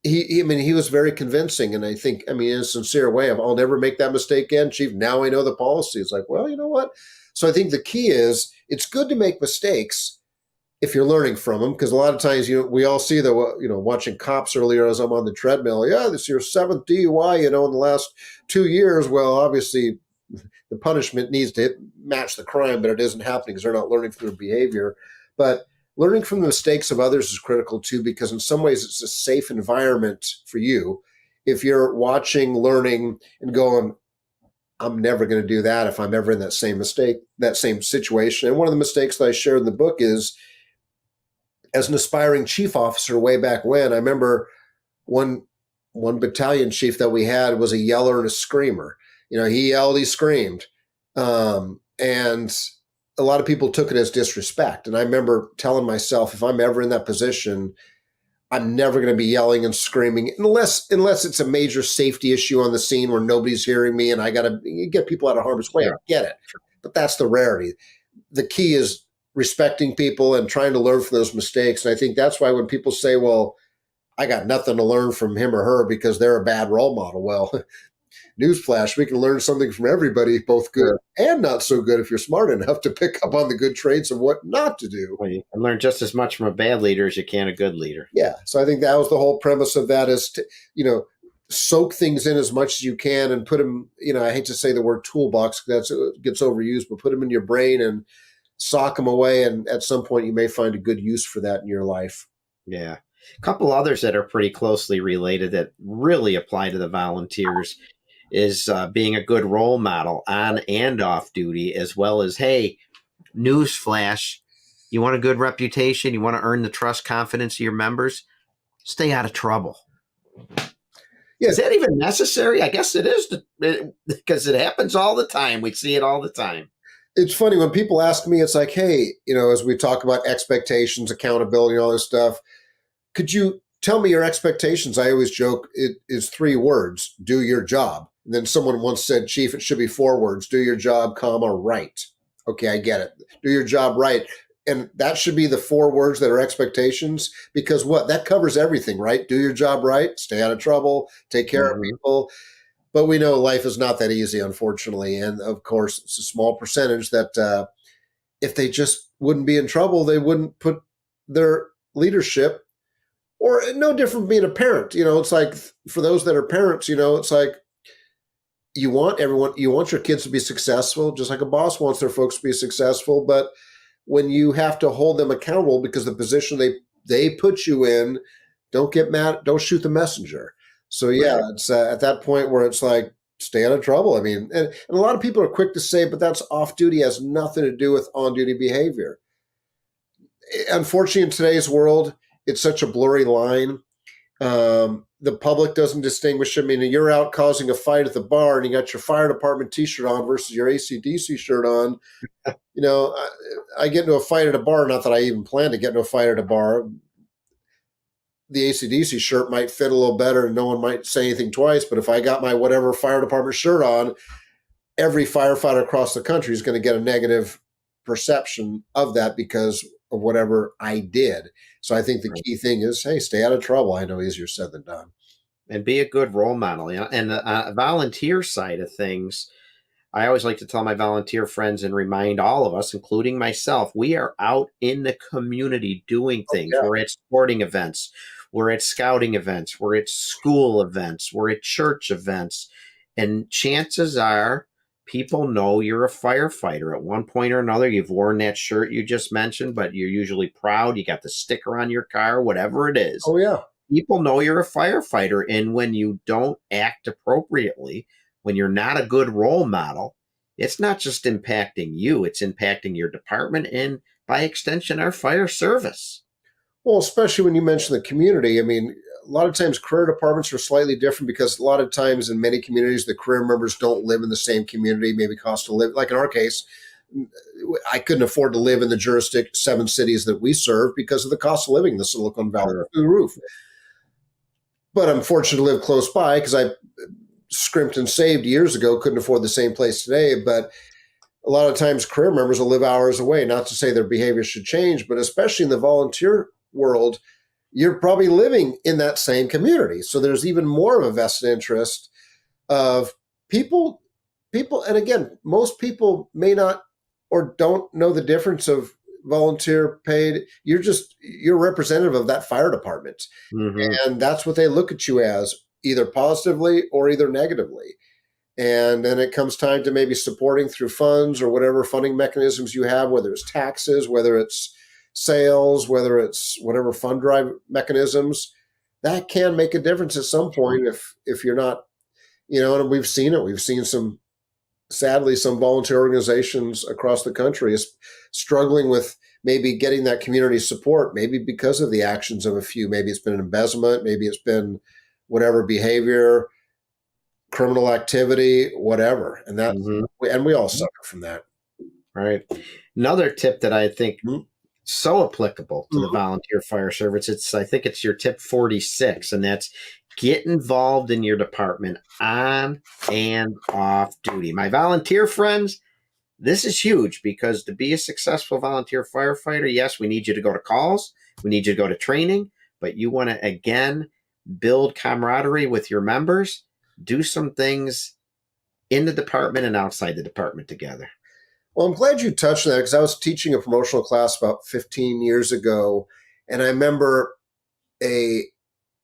he was very convincing. And I think, in a sincere way of, I'll never make that mistake again, Chief. Now I know the policy. It's like, well, you know what? So I think the key is it's good to make mistakes if you're learning from them, because a lot of times, we all see watching cops earlier as I'm on the treadmill. Yeah, this is your 7th DUI, in the last 2 years. Well, obviously the punishment needs to match the crime, but it isn't happening because they're not learning from their behavior. But learning from the mistakes of others is critical too, because in some ways it's a safe environment for you. If you're watching, learning, and going, I'm never going to do that if I'm ever in that same mistake, that same situation. And one of the mistakes that I shared in the book is, as an aspiring chief officer way back when, I remember one battalion chief that we had was a yeller and a screamer. He yelled, he screamed. And a lot of people took it as disrespect. And I remember telling myself, if I'm ever in that position, I'm never going to be yelling and screaming unless it's a major safety issue on the scene where nobody's hearing me and I got to get people out of harm's way. I get it. But that's the rarity. The key is respecting people and trying to learn from those mistakes. And I think that's why when people say, well, I got nothing to learn from him or her because they're a bad role model. Well, newsflash, we can learn something from everybody, both good and not so good, if you're smart enough to pick up on the good traits of what not to do. Well, you can learn just as much from a bad leader as you can a good leader. Yeah. So I think that was the whole premise of that is, soak things in as much as you can and put them, I hate to say the word toolbox, that gets overused, but put them in your brain and sock them away. And at some point you may find a good use for that in your life. Yeah. A couple others that are pretty closely related that really apply to the volunteers is being a good role model on and off duty, as well as, hey, newsflash, you want a good reputation, you want to earn the trust, confidence of your members, stay out of trouble. Yeah. Is that even necessary? I guess it is, because it happens all the time. We see it all the time. It's funny when people ask me, it's like, hey, as we talk about expectations, accountability, all this stuff, could you tell me your expectations? I always joke it is 3 words: do your job. And then someone once said, Chief, it should be 4 words: do your job, comma, right. Okay, I get it. Do your job right. And that should be the 4 words that are expectations, because what? That covers everything, right? Do your job right, stay out of trouble, take care of people. But we know life is not that easy, unfortunately. And of course, it's a small percentage that if they just wouldn't be in trouble, they wouldn't put their leadership, or no different from being a parent. It's like for those that are parents, it's like you want your kids to be successful, just like a boss wants their folks to be successful. But when you have to hold them accountable because the position they put you in, don't get mad, don't shoot the messenger. So yeah, right. It's at that point where it's like, stay out of trouble. I mean, and a lot of people are quick to say, but that's off duty, has nothing to do with on duty behavior. Unfortunately, in today's world, it's such a blurry line. The public doesn't distinguish. I mean, you're out causing a fight at the bar and you got your fire department t-shirt on versus your AC/DC shirt on. I get into a fight at a bar, not that I even plan to get into a fight at a bar. The AC/DC shirt might fit a little better and no one might say anything twice. But if I got my whatever fire department shirt on, every firefighter across the country is going to get a negative perception of that because of whatever I did. So I think the key thing is, hey, stay out of trouble. I know easier said than done. And be a good role model. And the volunteer side of things, I always like to tell my volunteer friends and remind all of us, including myself, we are out in the community doing things. Oh, yeah. We're at sporting events. We're at scouting events. We're at school events. We're at church events. And chances are people know you're a firefighter. At one point or another, you've worn that shirt you just mentioned, but you're usually proud. You got the sticker on your car, whatever it is. Oh, yeah. People know you're a firefighter. And when you don't act appropriately, when you're not a good role model, it's not just impacting you, it's impacting your department and by extension, our fire service. Well, especially when you mention the community. I mean, a lot of times career departments are slightly different because a lot of times in many communities, the career members don't live in the same community, maybe cost to live. Like in our case, I couldn't afford to live in the jurisdiction, 7 cities that we serve because of the cost of living in the Silicon Valley through the roof. But I'm fortunate to live close by because I scrimped and saved years ago, couldn't afford the same place today. But a lot of times career members will live hours away, not to say their behavior should change, but especially in the volunteer world, you're probably living in that same community. So there's even more of a vested interest of people. And again, most people may not or don't know the difference of volunteer paid. You're representative of that fire department. Mm-hmm. And that's what they look at you as, either positively or either negatively. And then it comes time to maybe supporting through funds or whatever funding mechanisms you have, whether it's taxes, whether it's sales, whether it's whatever fund drive mechanisms, that can make a difference at some point if you're not, and we've seen it. We've seen sadly, some volunteer organizations across the country is struggling with maybe getting that community support, maybe because of the actions of a few. Maybe it's been an embezzlement, maybe it's been whatever behavior, criminal activity, whatever. And that, and we all suffer from that. Right. Another tip that I think so applicable to the volunteer fire service, I think it's your tip 46, and that's get involved in your department on and off duty. My volunteer friends, this is huge because to be a successful volunteer firefighter, yes, we need you to go to calls, we need you to go to training, but you want to, again, build camaraderie with your members, do some things in the department and outside the department together. Well, I'm glad you touched on that because I was teaching a promotional class about 15 years ago, and I remember a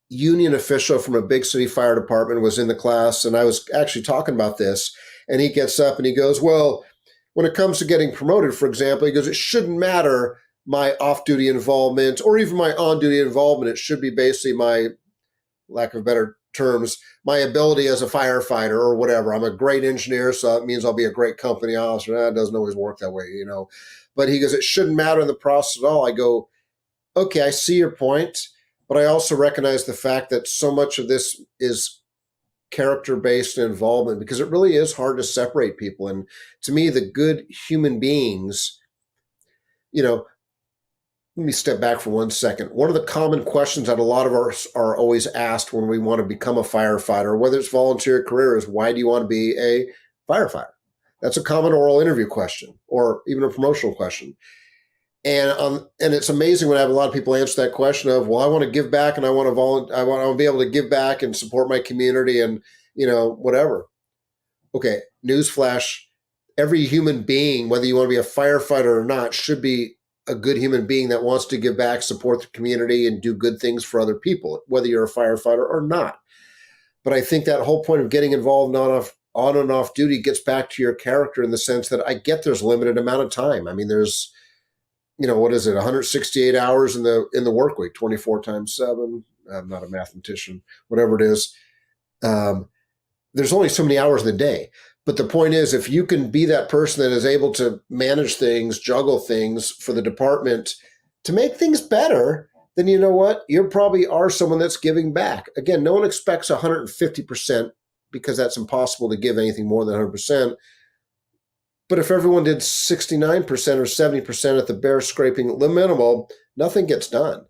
union official from a big city fire department was in the class, and I was actually talking about this, and he gets up and he goes, well, when it comes to getting promoted, for example, he goes, it shouldn't matter my off-duty involvement or even my on-duty involvement. It should be basically my, lack of better terms, my ability as a firefighter or whatever. I'm a great engineer, so that means I'll be a great company officer. That doesn't always work that way, you know. But he goes, it shouldn't matter in the process at all. I go, okay, I see your point, but I also recognize the fact that so much of this is character-based involvement, because it really is hard to separate people. And to me, the good human beings, you know, let me step back for 1 second. One of the common questions that a lot of us are always asked when we want to become a firefighter, whether it's volunteer career, is why do you want to be a firefighter? That's a common oral interview question, or even a promotional question. And it's amazing when I have a lot of people answer that question of, well, I want to give back and I want to be able to give back and support my community and, you know, whatever. Okay, newsflash, every human being, whether you want to be a firefighter or not, should be a good human being that wants to give back, support the community, and do good things for other people, whether you're a firefighter or not. But I think that whole point of getting involved on and off duty gets back to your character in the sense that I get there's limited amount of time. I mean, there's, you know, what is it, 168 hours in the work week, 24 times 7. I'm not a mathematician, whatever it is. There's only so many hours in the day. But the point is, if you can be that person that is able to manage things, juggle things for the department to make things better, then you know what? You probably are someone that's giving back. Again, no one expects 150% because that's impossible to give anything more than 100%. But if everyone did 69% or 70% at the bare scraping minimal, nothing gets done.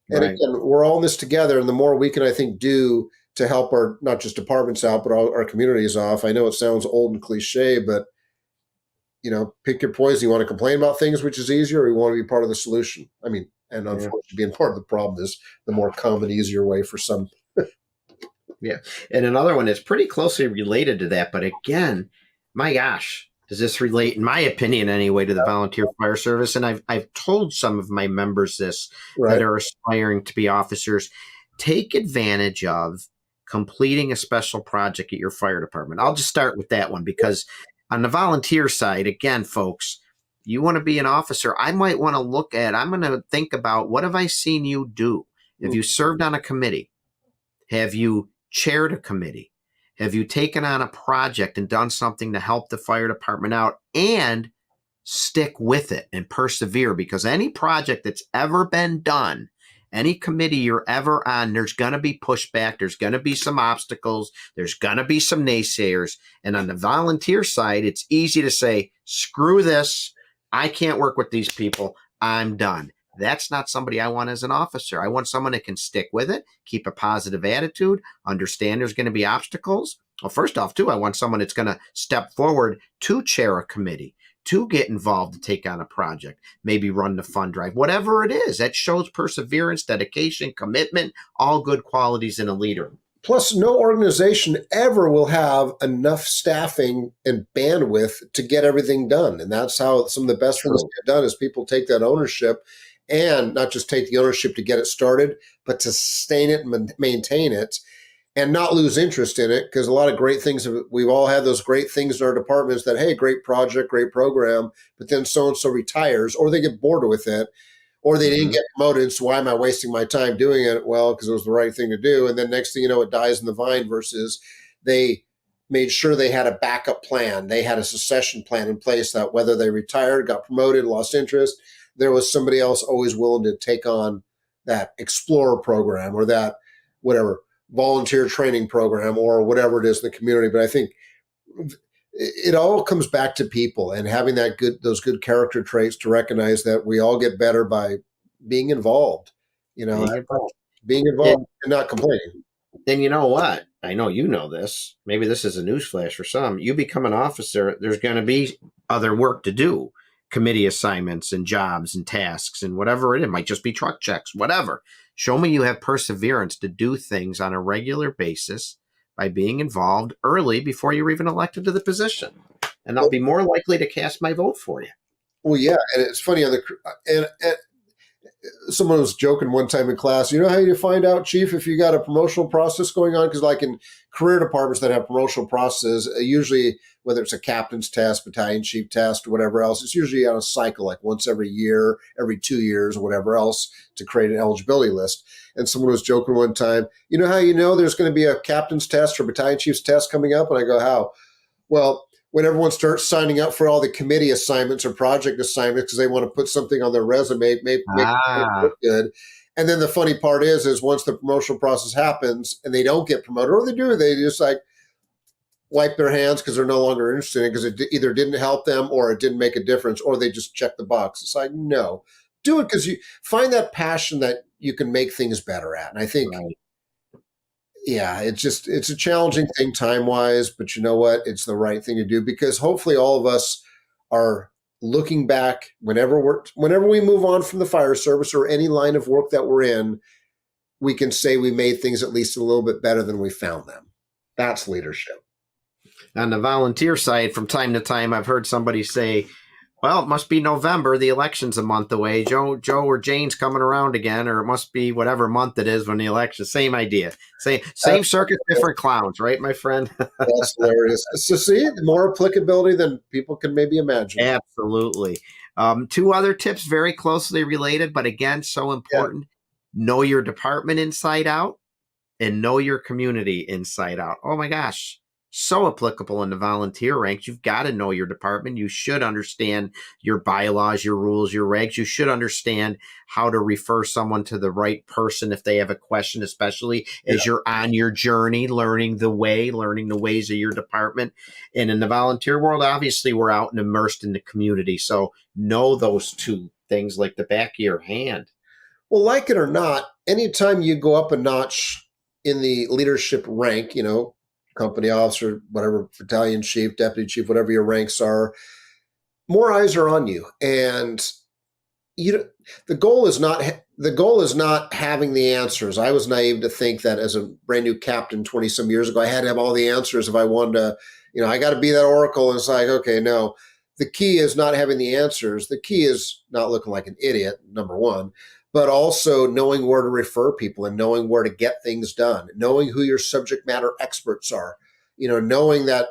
And Right. again, we're all in this together. And the more we can, I think, do to help our, not just departments out, but our communities off. I know it sounds old and cliche, but, you know, pick your poison. You want to complain about things, which is easier, or you want to be part of the solution? I mean, and unfortunately, being part of the problem is the more common, easier way for some. Yeah. And another one is pretty closely related to that. But again, my gosh, does this relate, in my opinion anyway, to the volunteer fire service? And I've told some of my members this Right. that are aspiring to be officers, take advantage of completing a special project at your fire department. I'll just start with that one because on the volunteer side, again, folks, you want to be an officer, I'm going to think about, what have I seen you do? Have you served on a committee? Have you chaired a committee? Have you taken on a project and done something to help the fire department out, and stick with it and persevere? Because any project that's ever been done, any committee you're ever on, there's going to be pushback. There's going to be some obstacles. There's going to be some naysayers. And on the volunteer side, it's easy to say, screw this. I can't work with these people. I'm done. That's not somebody I want as an officer. I want someone that can stick with it, keep a positive attitude, understand there's going to be obstacles. Well, first off, too, I want someone that's going to step forward to chair a committee, to get involved, to take on a project, maybe run the fund drive, whatever it is. That shows perseverance, dedication, commitment, all good qualities in a leader. Plus, no organization ever will have enough staffing and bandwidth to get everything done. And that's how some of the best things get done, is people take that ownership, and not just take the ownership to get it started, but to sustain it and maintain it and not lose interest in it. Because a lot of great things, we've all had those great things in our departments that, hey, great project, great program, but then so-and-so retires, or they get bored with it, or they didn't get promoted. So why am I wasting my time doing it? Well, because it was the right thing to do. And then next thing you know, it dies in the vine, versus they made sure they had a backup plan. They had a succession plan in place that whether they retired, got promoted, lost interest, there was somebody else always willing to take on that Explorer program or that whatever volunteer training program or whatever it is in the community. But I think it all comes back to people and having those good character traits to recognize that we all get better by being involved, being involved and not complaining. Then you know what? I know you know this. Maybe this is a newsflash for some. You become an officer, there's going to be other work to do, committee assignments and jobs and tasks and whatever it might just be, truck checks, whatever. Show me you have perseverance to do things on a regular basis by being involved early before you're even elected to the position. And I'll be more likely to cast my vote for you. Well, yeah. And it's funny someone was joking one time in class, you know how you find out, Chief, if you got a promotional process going on? Because like in career departments that have promotional processes, usually whether it's a captain's test, battalion chief test, or whatever else, it's usually on a cycle, like once every year, every 2 years, or whatever else, to create an eligibility list. And someone was joking one time, you know how you know there's going to be a captain's test or battalion chief's test coming up? And I go, how? Well, when everyone starts signing up for all the committee assignments or project assignments because they want to put something on their resume, make it look good. And then the funny part is once the promotional process happens and they don't get promoted, or they do, they just like wipe their hands because they're no longer interested in it because it either didn't help them or it didn't make a difference, or they just check the box. It's like, no, do it because you find that passion that you can make things better at. And I think, yeah, it's a challenging thing time-wise, but you know what? It's the right thing to do because hopefully all of us are looking back whenever we move on from the fire service or any line of work that we're in, we can say we made things at least a little bit better than we found them. That's leadership. On the volunteer side, from time to time, I've heard somebody say, well, it must be November. The election's a month away. Joe or Jane's coming around again, or it must be whatever month it is when the election. Same idea. Same circus, different clowns, right, my friend? That's hilarious. So see, more applicability than people can maybe imagine. Absolutely. 2 other tips very closely related, but again, so important. Yeah. Know your department inside out and know your community inside out. Oh my gosh. So applicable in the volunteer ranks. You've got to know your department. You should understand your bylaws, your rules, your regs. You should understand how to refer someone to the right person if they have a question, especially as you're on your journey, learning the ways of your department. And in the volunteer world, obviously, we're out and immersed in the community. So know those 2 things like the back of your hand. Well, like it or not, anytime you go up a notch in the leadership rank, company officer, whatever, battalion chief, deputy chief, whatever your ranks are, more eyes are on you. And the goal is not having the answers. I was naive to think that as a brand new captain 20 some years ago, I had to have all the answers if I wanted to, I got to be that oracle. And it's like, okay, no, the key is not having the answers. The key is not looking like an idiot, number one, but also knowing where to refer people and knowing where to get things done, knowing who your subject matter experts are, knowing that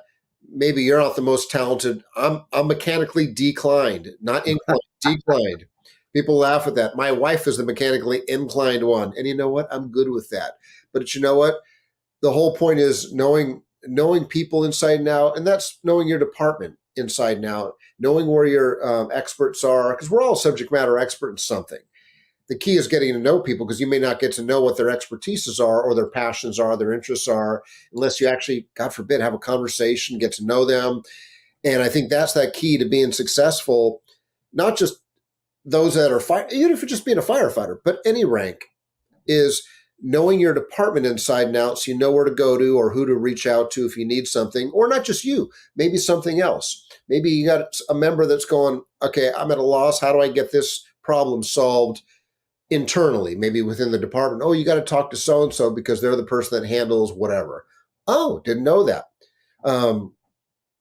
maybe you're not the most talented. I'm mechanically declined, not inclined, declined. People laugh at that. My wife is the mechanically inclined one. And you know what? I'm good with that. But you know what? The whole point is knowing people inside and out, and that's knowing your department inside and out, knowing where your experts are, because we're all subject matter expert in something. The key is getting to know people because you may not get to know what their expertises are or their passions are, their interests are, unless you actually, God forbid, have a conversation, get to know them. And I think that's that key to being successful, not just those that are even if it's just being a firefighter, but any rank, is knowing your department inside and out so you know where to go to or who to reach out to if you need something, or not just you, maybe something else. Maybe you got a member that's going, okay, I'm at a loss. How do I get this problem solved internally, maybe within the department? Oh, you got to talk to so-and-so because they're the person that handles whatever. Oh, didn't know that. And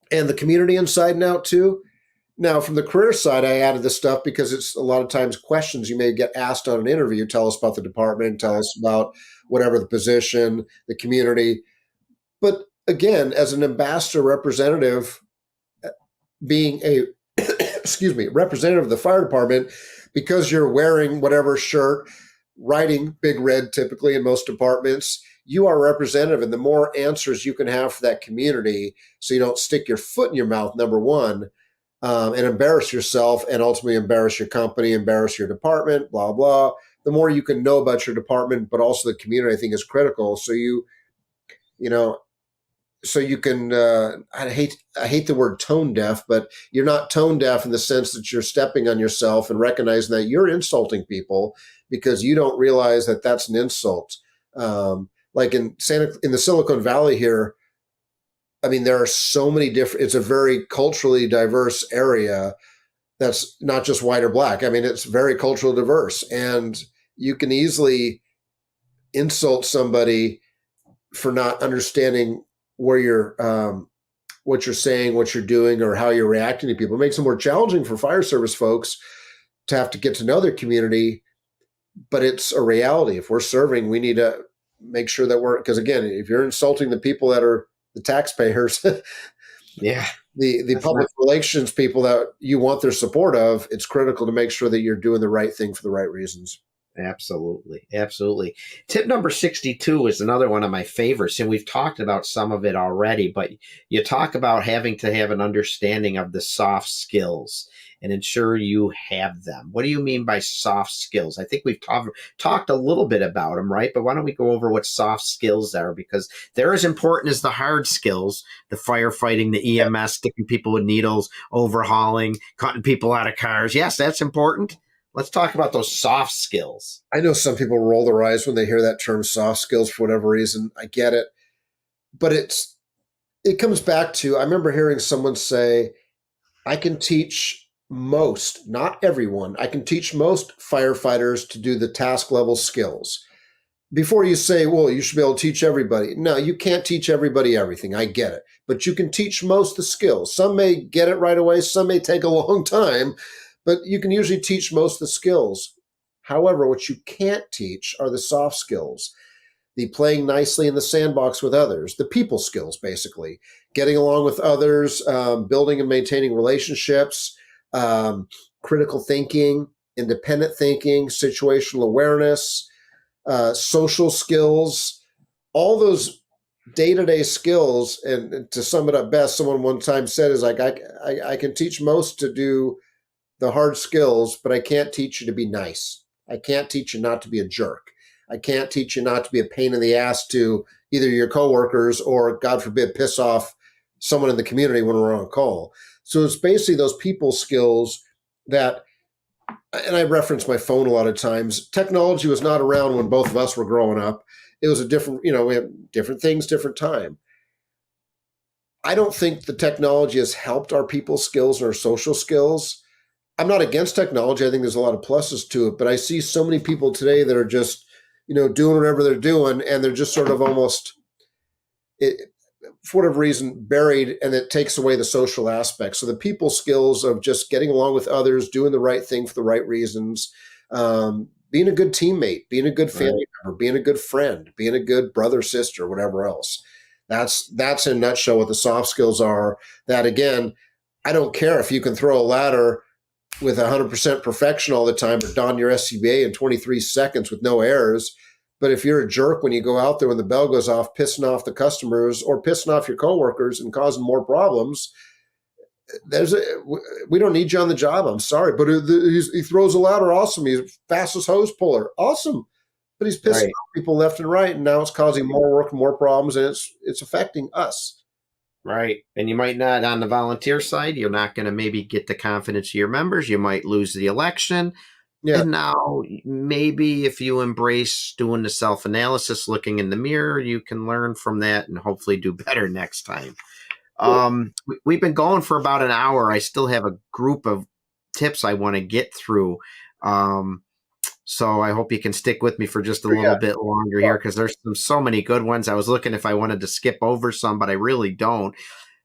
the community inside and out too. Now, from the career side, I added this stuff because it's a lot of times questions you may get asked on an interview. Tell us about the department, tell us about whatever the position, the community. But again, as an ambassador representative, being a, representative of the fire department, because you're wearing whatever shirt, writing big red typically in most departments, you are representative. And the more answers you can have for that community so you don't stick your foot in your mouth, number one, and embarrass yourself and ultimately embarrass your company, embarrass your department, blah, blah. The more you can know about your department, but also the community, I think is critical. So you can, I hate the word tone deaf, but you're not tone deaf in the sense that you're stepping on yourself and recognizing that you're insulting people because you don't realize that that's an insult. Like in the Silicon Valley here, I mean, there are so many different, it's a very culturally diverse area that's not just white or black. I mean, it's very culturally diverse, and you can easily insult somebody for not understanding where you're, what you're saying, what you're doing, or how you're reacting to people. It makes it more challenging for fire service folks to have to get to know their community but it's a reality. If we're serving, we need to make sure that because again, if you're insulting the people that are the taxpayers, Yeah. the public relations people that you want their support of, it's critical to make sure that you're doing the right thing for the right reasons. Absolutely. Absolutely. Tip number 62 is another one of my favorites, and we've talked about some of it already, but you talk about having to have an understanding of the soft skills and ensure you have them. What do you mean by soft skills? I think we've talked a little bit about them, right? But why don't we go over what soft skills are? Because they're as important as the hard skills, the firefighting, the EMS, sticking people with needles, overhauling, cutting people out of cars. Yes, that's important. Let's talk about those soft skills. I know some people roll their eyes when they hear that term soft skills for whatever reason. I get it. But it comes back to, I remember hearing someone say, I can teach most, not everyone, I can teach most firefighters to do the task level skills. Before you say, well, you should be able to teach everybody. No, you can't teach everybody everything. I get it. But you can teach most the skills. Some may get it right away. Some may take a long time. But you can usually teach most of the skills. However, what you can't teach are the soft skills, the playing nicely in the sandbox with others, the people skills, basically, getting along with others, building and maintaining relationships, critical thinking, independent thinking, situational awareness, social skills, all those day-to-day skills. And to sum it up best, someone one time said is like, I can teach most to do the hard skills, but I can't teach you to be nice. I can't teach you not to be a jerk. I can't teach you not to be a pain in the ass to either your coworkers or, God forbid, piss off someone in the community when we're on call. So it's basically those people skills that, and I reference my phone a lot of times, technology was not around when both of us were growing up. It was a different, we have different things, different time. I don't think the technology has helped our people skills and our social skills. I'm not against technology. I think there's a lot of pluses to it, but I see so many people today that are just, doing whatever they're doing, and they're just sort of almost, for whatever reason, buried, and it takes away the social aspect. So the people skills of just getting along with others, doing the right thing for the right reasons, being a good teammate, being a good family member, being a good friend, being a good brother, sister, whatever else. That's in a nutshell what the soft skills are. That, again, I don't care if you can throw a ladder with 100% perfection all the time, or don your SCBA in 23 seconds with no errors. But if you're a jerk when you go out there when the bell goes off, pissing off the customers or pissing off your coworkers and causing more problems, we don't need you on the job. I'm sorry, but he throws a ladder. Awesome. He's fastest hose puller. Awesome. But he's pissing off people left and right, and now it's causing more work, more problems, and it's affecting us. Right. And you might not, on the volunteer side, you're not going to maybe get the confidence of your members. You might lose the election. Yeah. And now maybe if you embrace doing the self-analysis, looking in the mirror, you can learn from that and hopefully do better next time. Cool. We've been going for about an hour. I still have a group of tips I want to get through. So I hope you can stick with me for just a little bit longer here, because there's so many good ones. I was looking if I wanted to skip over some, but I really don't.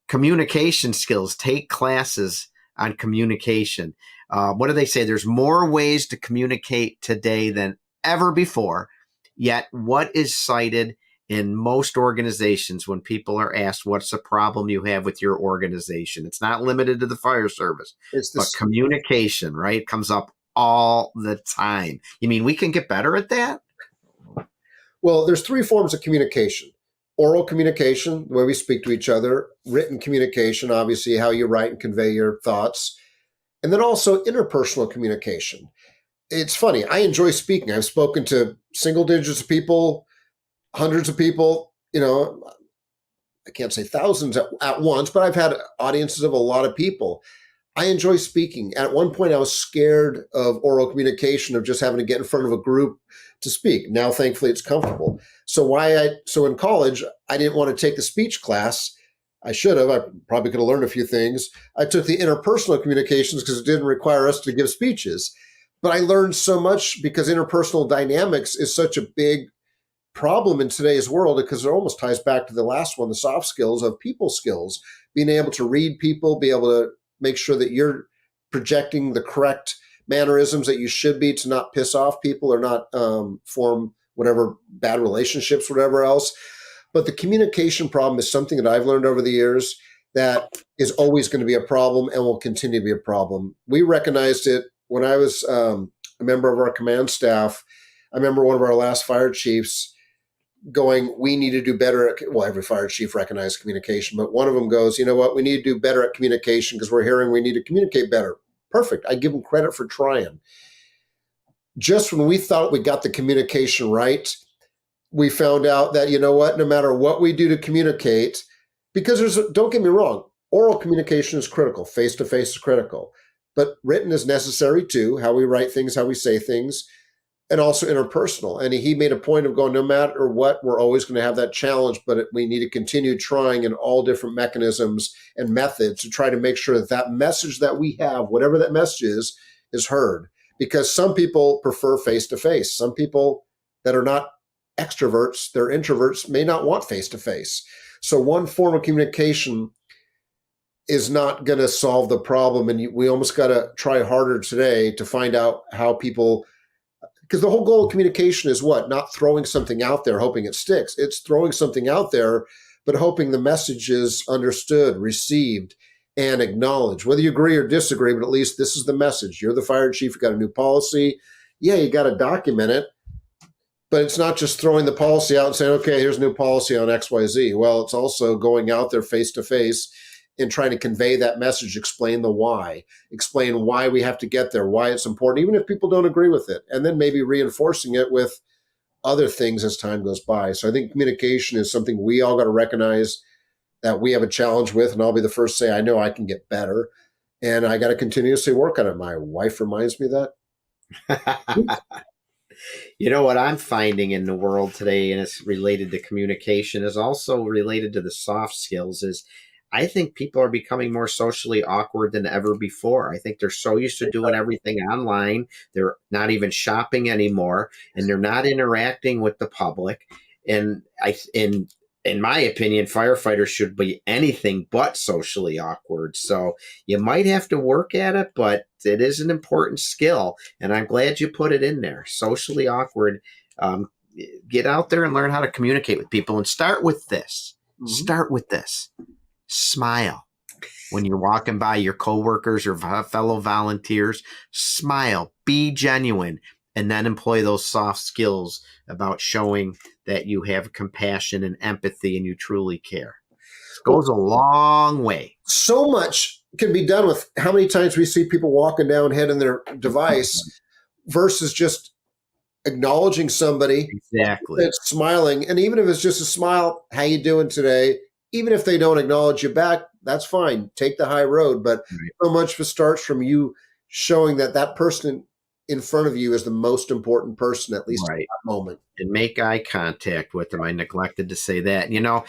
Communication skills. Take classes on communication. What do they say? There's more ways to communicate today than ever before. Yet what is cited in most organizations when people are asked what's the problem you have with your organization? It's not limited to the fire service, but communication, right? Comes up all the time. You mean we can get better at that? Well, there's three forms of communication. Oral communication, the way we speak to each other. Written communication, obviously how you write and convey your thoughts. And then also interpersonal communication. It's funny. I enjoy speaking. I've spoken to single digits of people, hundreds of people, I can't say thousands at once, but I've had audiences of a lot of people. I enjoy speaking. At one point, I was scared of oral communication, of just having to get in front of a group to speak. Now, thankfully, it's comfortable. So in college, I didn't want to take the speech class. I should have. I probably could have learned a few things. I took the interpersonal communications because it didn't require us to give speeches. But I learned so much because interpersonal dynamics is such a big problem in today's world, because it almost ties back to the last one, the soft skills of people skills, being able to read people, be able to make sure that you're projecting the correct mannerisms that you should be to not piss off people or not form whatever bad relationships, whatever else. But the communication problem is something that I've learned over the years that is always going to be a problem and will continue to be a problem. We recognized it when I was a member of our command staff. I remember one of our last fire chiefs going, we need to do better at, well, every fire chief recognized communication, but one of them goes, you know what, we need to do better at communication because we're hearing we need to communicate better. Perfect. I give them credit for trying. Just when we thought we got the communication right, we found out that, you know what, no matter what we do to communicate, because don't get me wrong, oral communication is critical, face-to-face is critical, but written is necessary too, how we write things, how we say things, and also interpersonal. And he made a point of going, no matter what, we're always going to have that challenge, but we need to continue trying in all different mechanisms and methods to try to make sure that that message that we have, whatever that message is heard. Because some people prefer face-to-face. Some people that are not extroverts, they're introverts, may not want face-to-face. So one form of communication is not going to solve the problem. And we almost got to try harder today to find out how people, because the whole goal of communication is what? Not throwing something out there, hoping it sticks. It's throwing something out there, but hoping the message is understood, received, and acknowledged. Whether you agree or disagree, but at least this is the message. You're the fire chief, you got a new policy. Yeah, you got to document it, but it's not just throwing the policy out and saying, okay, here's a new policy on XYZ. Well, it's also going out there face to face and trying to convey that message, explain the why, explain why we have to get there, why it's important, even if people don't agree with it, and then maybe reinforcing it with other things as time goes by. So I think communication is something we all got to recognize that we have a challenge with, and I'll be the first to say, I know I can get better, and I got to continuously work on it. My wife reminds me of that. You know what I'm finding in the world today, and it's related to communication, is also related to the soft skills, is I think people are becoming more socially awkward than ever before. I think they're so used to doing everything online. They're not even shopping anymore, and they're not interacting with the public. And in my opinion, firefighters should be anything but socially awkward. So you might have to work at it, but it is an important skill. And I'm glad you put it in there. Socially awkward. Get out there and learn how to communicate with people, and start with this. Mm-hmm. Start with this. Smile. When you're walking by your coworkers or fellow volunteers, smile, be genuine, and then employ those soft skills about showing that you have compassion and empathy and you truly care. It goes a long way. So much can be done with how many times we see people walking down, head in their device, versus just acknowledging somebody. Exactly. And smiling. And even if it's just a smile, how you doing today? Even if they don't acknowledge you back, that's fine. Take the high road. But so much of it starts from you showing that that person in front of you is the most important person, at least at that moment. And make eye contact with them. I neglected to say that. You know,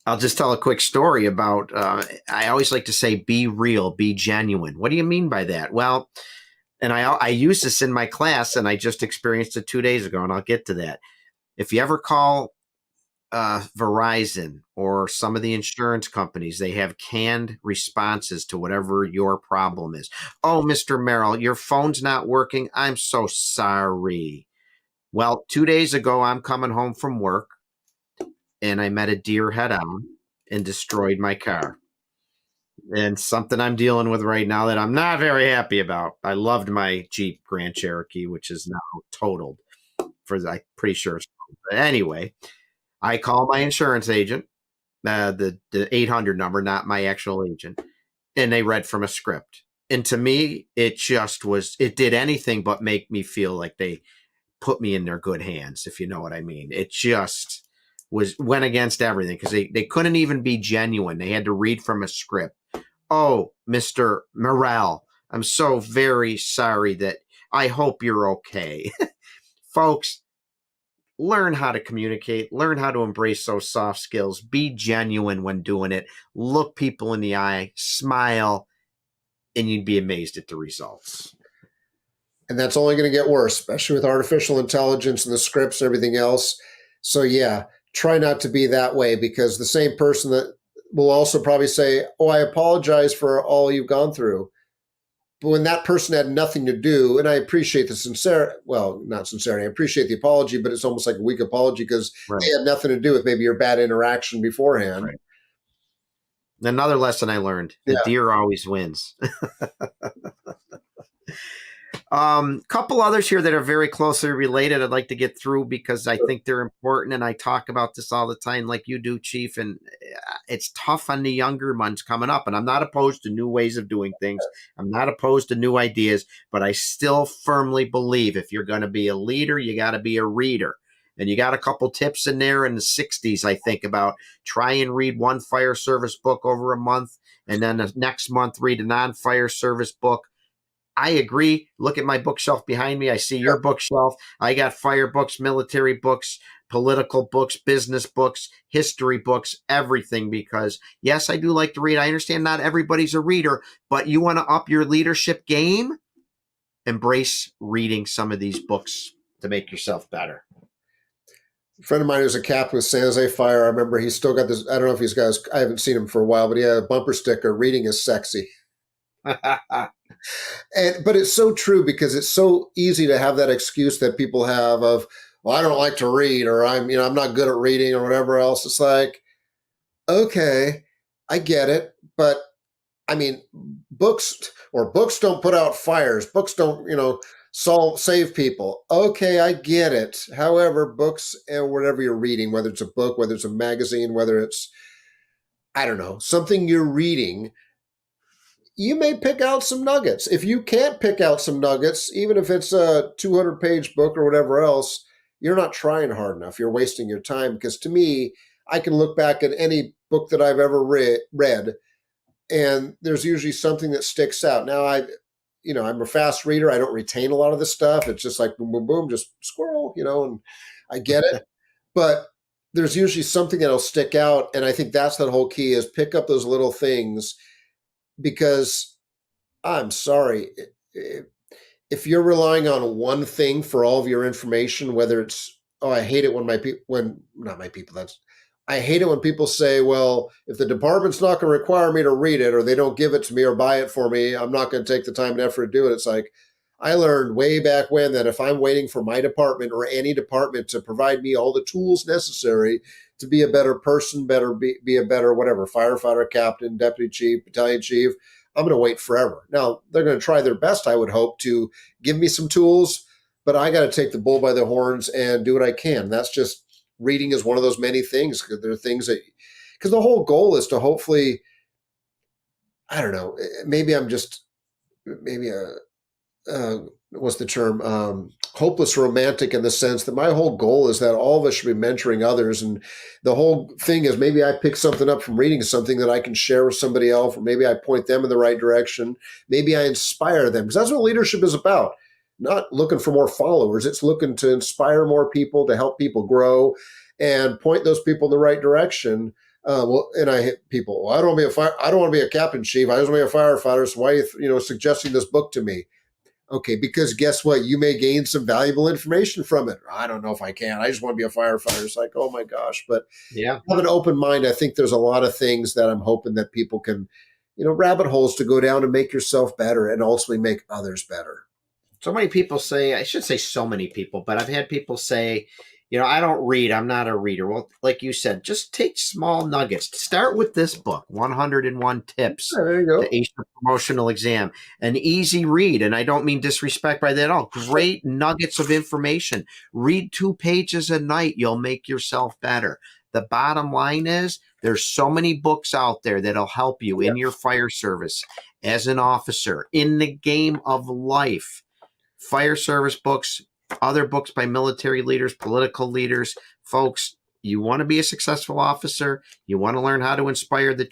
I'll just tell a quick story about, I always like to say, be real, be genuine. What do you mean by that? Well, and I use this in my class, and I just experienced it 2 days ago, and I'll get to that. If you ever call Verizon or some of the insurance companies, they have canned responses to whatever your problem is. Oh, Mr. Merrill, your phone's not working. I'm so sorry. Well, 2 days ago, I'm coming home from work, and I met a deer head on and destroyed my car. And something I'm dealing with right now that I'm not very happy about. I loved my Jeep Grand Cherokee, which is now totaled. I'm pretty sure it's totaled. But anyway, I call my insurance agent, the 800 number, not my actual agent, and they read from a script. And to me, it did anything but make me feel like they put me in their good hands, if you know what I mean. It just went against everything because they couldn't even be genuine. They had to read from a script. Oh, Mr. Merrill, I'm so very sorry that I hope you're okay. Folks, learn how to communicate, learn how to embrace those soft skills, be genuine when doing it, look people in the eye, smile, and you'd be amazed at the results. And that's only going to get worse, especially with artificial intelligence and the scripts and everything else. So yeah, try not to be that way, because the same person that will also probably say, oh, I apologize for all you've gone through. But when that person had nothing to do, and I appreciate not sincerity, I appreciate the apology, but it's almost like a weak apology because they had nothing to do with maybe your bad interaction beforehand. Right. Another lesson I learned, the deer always wins. Couple others here that are very closely related I'd like to get through because I think they're important, and I talk about this all the time like you do, Chief, and it's tough on the younger ones coming up, and I'm not opposed to new ways of doing things. I'm not opposed to new ideas, but I still firmly believe if you're going to be a leader, you got to be a reader. And you got a couple tips in there in the 60s, I think, about try and read one fire service book over a month, and then the next month read a non-fire service book. I agree. Look at my bookshelf behind me. I see your bookshelf. I got fire books, military books, political books, business books, history books, everything, because yes, I do like to read. I understand not everybody's a reader, but you want to up your leadership game, embrace reading some of these books to make yourself better. A friend of mine who's a captain with San Jose Fire, I remember he's still got this, I don't know if he's got I haven't seen him for a while, but he had a bumper sticker, "Reading is sexy." But it's so true because it's so easy to have that excuse that people have of, well, I don't like to read, or I'm not good at reading, or whatever else. It's like, okay, I get it, but I mean, books don't put out fires. Books don't, save people. Okay, I get it. However, books and whatever you're reading, whether it's a book, whether it's a magazine, whether it's, I don't know, something you're reading, you may pick out some nuggets. If you can't pick out some nuggets, even if it's a 200-page book or whatever else, you're not trying hard enough. You're wasting your time. Because to me, I can look back at any book that I've ever read, and there's usually something that sticks out. Now, I'm a fast reader. I don't retain a lot of this stuff. It's just like boom, boom, boom, just squirrel, and I get it. But there's usually something that'll stick out. And I think that's the whole key is pick up those little things. Because I'm sorry, if you're relying on one thing for all of your information, whether it's, I hate it when I hate it when people say, well, if the department's not going to require me to read it, or they don't give it to me or buy it for me, I'm not going to take the time and effort to do it. It's like, I learned way back when that if I'm waiting for my department or any department to provide me all the tools necessary to be a better person, be a better whatever, firefighter, captain, deputy chief, battalion chief, I'm going to wait forever. Now, they're going to try their best, I would hope, to give me some tools, but I got to take the bull by the horns and do what I can. That's just, reading is one of those many things. There are things that, because the whole goal is to hopefully, I don't know, maybe what's the term? Hopeless romantic, in the sense that my whole goal is that all of us should be mentoring others. And the whole thing is maybe I pick something up from reading something that I can share with somebody else, or maybe I point them in the right direction. Maybe I inspire them, because that's what leadership is about. Not looking for more followers. It's looking to inspire more people, to help people grow and point those people in the right direction. And I hit people, well, I don't want to be a captain, chief. I just want to be a firefighter. So why are you suggesting this book to me? Okay, because guess what? You may gain some valuable information from it. I don't know if I can. I just want to be a firefighter. It's like, oh my gosh. But yeah, have an open mind. I think there's a lot of things that I'm hoping that people can, rabbit holes to go down and make yourself better and ultimately make others better. So many people say, I should say so many people, but I've had people say, I don't read. I'm not a reader. Well, like you said, just take small nuggets. Start with this book, 101 Tips to Ace Your Promotional Exam. An easy read, and I don't mean disrespect by that at all. Great nuggets of information. Read 2 pages a night. You'll make yourself better. The bottom line is there's so many books out there that'll help you in your fire service, as an officer, in the game of life. Fire service books, other books by military leaders, political leaders. Folks, you want to be a successful officer. You want to learn how to inspire the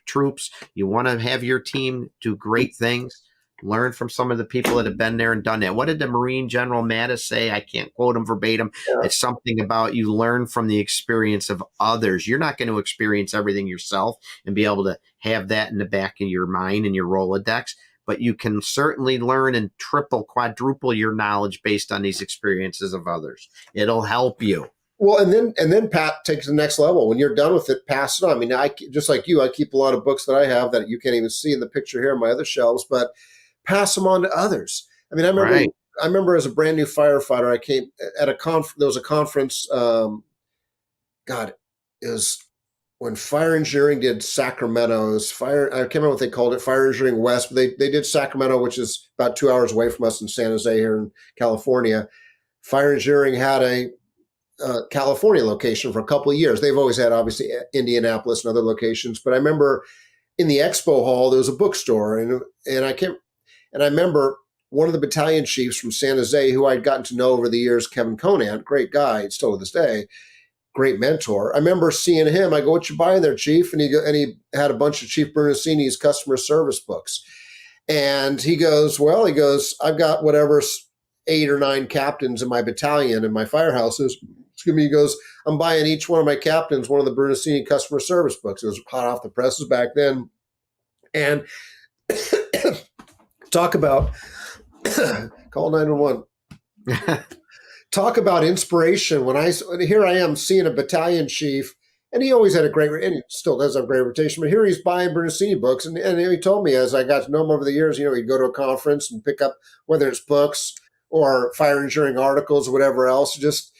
troops. You want to have your team do great things. Learn from some of the people that have been there and done that. What did the Marine General Mattis say? I can't quote him verbatim. Yeah. It's something about you learn from the experience of others. You're not going to experience everything yourself and be able to have that in the back of your mind and your Rolodex. But you can certainly learn and triple, quadruple your knowledge based on these experiences of others. It'll help you. Well, and then Pat takes the next level. When you're done with it, pass it on. I mean, just like you, I keep a lot of books that I have that you can't even see in the picture here on my other shelves. But pass them on to others. I mean, Right. I remember as a brand new firefighter, I came at there was a conference, God, it was when fire engineering did Sacramento. It was I can't remember what they called it, Fire Engineering West, but they did Sacramento, which is about 2 hours away from us in San Jose here in California. Fire engineering had a California location for a couple of years. They've always had, obviously, Indianapolis and other locations. But I remember in the expo hall, there was a bookstore, and I remember one of the battalion chiefs from San Jose, who I'd gotten to know over the years, Kevin Conant, great guy, still to this day, great mentor. I remember seeing him. I go, "What you buying there, Chief?" And he had a bunch of Chief Bernasini's customer service books. And he goes, "I've got whatever 8 or 9 captains in my battalion in my firehouses." Excuse me. He goes, "I'm buying each one of my captains one of the Bernasini customer service books." It was hot off the presses back then. And talk about call 911. Talk about inspiration. Here I am seeing a battalion chief, and he always had and he still does have a great reputation, but here he's buying Bernasini books. And he told me, as I got to know him over the years, he'd go to a conference and pick up, whether it's books or fire engineering articles or whatever else, just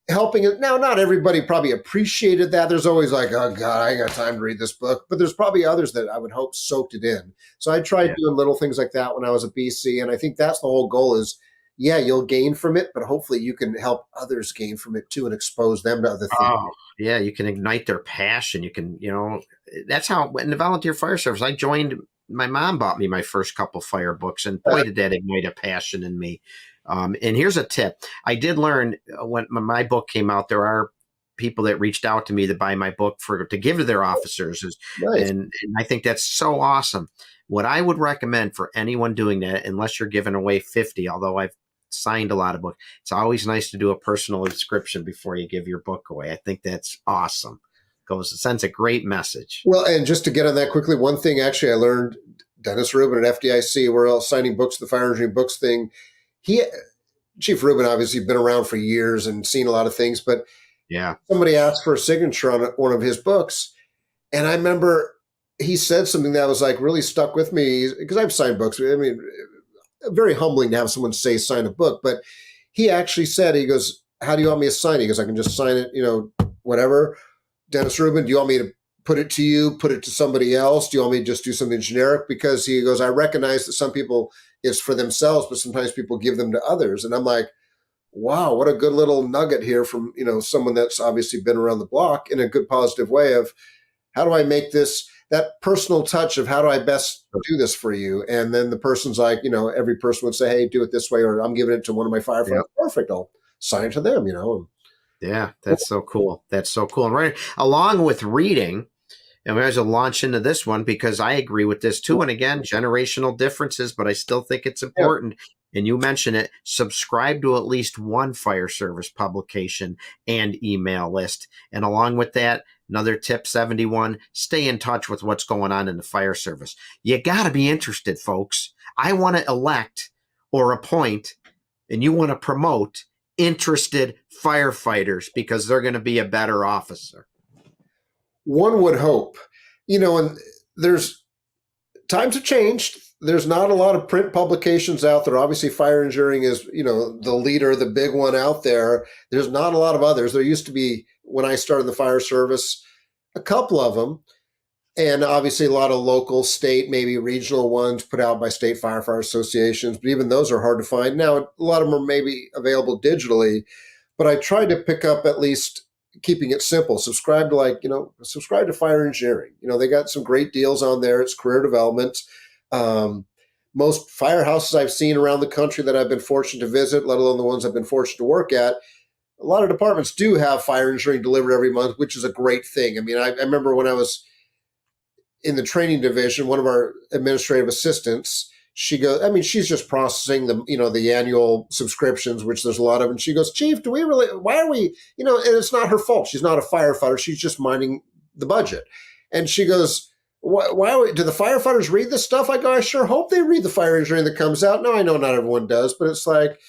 helping it. Now, not everybody probably appreciated that. There's always like, "Oh God, I ain't got time to read this book." But there's probably others that I would hope soaked it in. So I tried doing little things like that when I was at BC. And I think that's the whole goal is, yeah, you'll gain from it, but hopefully you can help others gain from it too and expose them to other things. Oh, yeah, you can ignite their passion. You can, that's how in the volunteer fire service, I joined. My mom bought me my first couple fire books, and boy, did that ignite a passion in me. And here's a tip. I did learn when my book came out, there are people that reached out to me to buy my book to give to their officers. Nice. And I think that's so awesome. What I would recommend for anyone doing that, unless you're giving away 50, although I've signed a lot of books, it's always nice to do a personal inscription before you give your book away. I think that's awesome. It sends a great message. Well, and just to get on that quickly, one thing actually I learned, Dennis Rubin at FDIC, we're all signing books, the fire engineering books thing. Chief Rubin obviously been around for years and seen a lot of things, but yeah, somebody asked for a signature on one of his books. And I remember he said something that was like really stuck with me, because I've signed books. I mean, very humbling to have someone say sign a book, but he actually said, he goes, "How do you want me to sign it?" He goes, "I can just sign it, whatever. Dennis Rubin, do you want me to put it to you, put it to somebody else? Do you want me to just do something generic?" Because he goes, "I recognize that some people it's for themselves, but sometimes people give them to others." And I'm like, wow, what a good little nugget here from, someone that's obviously been around the block in a good positive way of, how do I make this that personal touch of how do I best do this for you? And then the person's like, every person would say, "Hey, do it this way," or "I'm giving it to one of my firefighters." Yep. Perfect. I'll sign it to them, Yeah, that's so cool. That's so cool. And right along with reading, and we have to launch into this one because I agree with this too. And again, generational differences, but I still think it's important. Yeah. And you mentioned it, subscribe to at least one fire service publication and email list. And along with that, another tip 71, stay in touch with what's going on in the fire service. You got to be interested, folks. I want to elect or appoint, and you want to promote interested firefighters because they're going to be a better officer. One would hope, and times have changed. There's not a lot of print publications out there. Obviously, fire engineering is, the leader, the big one out there. There's not a lot of others. There used to be, when I started the fire service, a couple of them. And obviously a lot of local, state, maybe regional ones put out by state firefighter associations. But even those are hard to find. Now, a lot of them are maybe available digitally. But I tried to pick up, at least keeping it simple, subscribe to Fire Engineering. They got some great deals on there. It's career development. Most firehouses I've seen around the country that I've been fortunate to visit, let alone the ones I've been fortunate to work at, a lot of departments do have fire engineering delivered every month, which is a great thing. I mean, I remember when I was in the training division, one of our administrative assistants, she goes, she's just processing the annual subscriptions, which there's a lot of, and she goes, "Chief, why are we, and it's not her fault. She's not a firefighter. She's just minding the budget." And she goes, why do the firefighters read this stuff? I go, "I sure hope they read the fire engineering that comes out." No, I know not everyone does, but it's like,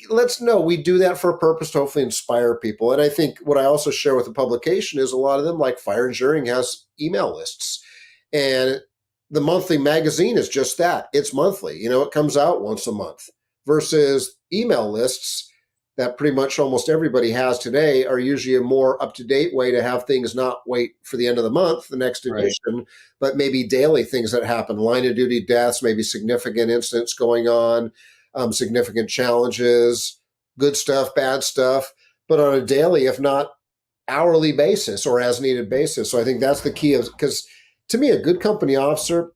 let's know we do that for a purpose to hopefully inspire people. And I think what I also share with the publication is a lot of them, like fire engineering, has email lists. And the monthly magazine is just that. It's monthly. It comes out once a month versus email lists that pretty much almost everybody has today are usually a more up-to-date way to have things not wait for the end of the month, the next edition, but maybe daily things that happen, line of duty deaths, maybe significant incidents going on, significant challenges, good stuff, bad stuff, but on a daily, if not hourly basis or as needed basis. So I think that's the key, because to me, a good company officer,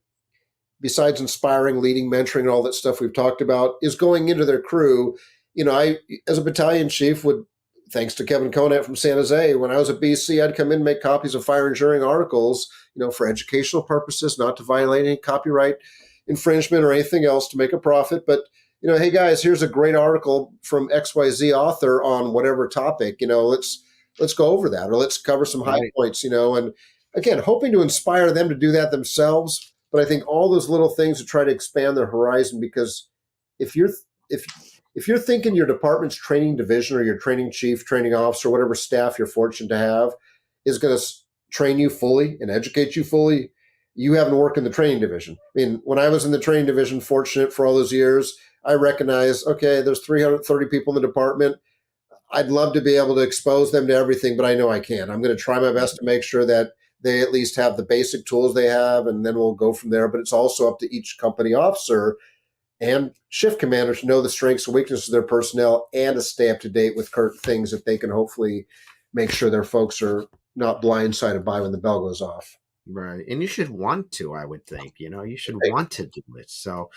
besides inspiring, leading, mentoring, and all that stuff we've talked about, is going into their crew. I, as a battalion chief, would, thanks to Kevin Conant from San Jose, when I was at BC, I'd come in and make copies of fire engineering articles, for educational purposes, not to violate any copyright infringement or anything else to make a profit. But, hey guys, here's a great article from XYZ author on whatever topic, let's go over that, or let's cover some high points, and again, hoping to inspire them to do that themselves. But I think all those little things to try to expand their horizon, because if you're thinking your department's training division or your training chief, training officer, whatever staff you're fortunate to have is going to train you fully and educate you fully, you haven't worked in the training division. I mean, when I was in the training division, fortunate for all those years, I recognized, okay, there's 330 people in the department. I'd love to be able to expose them to everything, but I know I can't. I'm going to try my best to make sure that they at least have the basic tools they have, and then we'll go from there. But it's also up to each company officer and shift commanders to know the strengths and weaknesses of their personnel and to stay up to date with current things that they can hopefully make sure their folks are not blindsided by when the bell goes off. Right. And you should want to, I would think, you should want to do it. So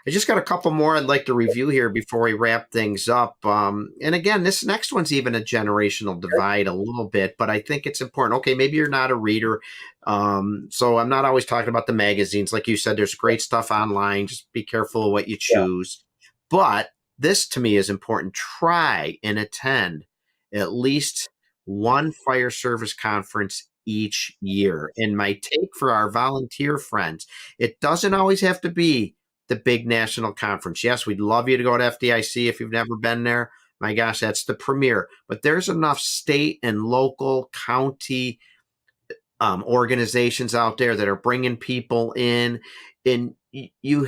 I just got a couple more I'd like to review here before we wrap things up. And again, this next one's even a generational divide a little bit, but I think it's important. Okay, maybe you're not a reader. So I'm not always talking about the magazines. Like you said, there's great stuff online. Just be careful of what you choose. Yeah. But this to me is important. Try and attend at least one fire service conference each year. And my take for our volunteer friends, it doesn't always have to be the big national conference. Yes, we'd love you to go to FDIC if you've never been there. My gosh, that's the premier. But there's enough state and local county organizations out there that are bringing people in, and you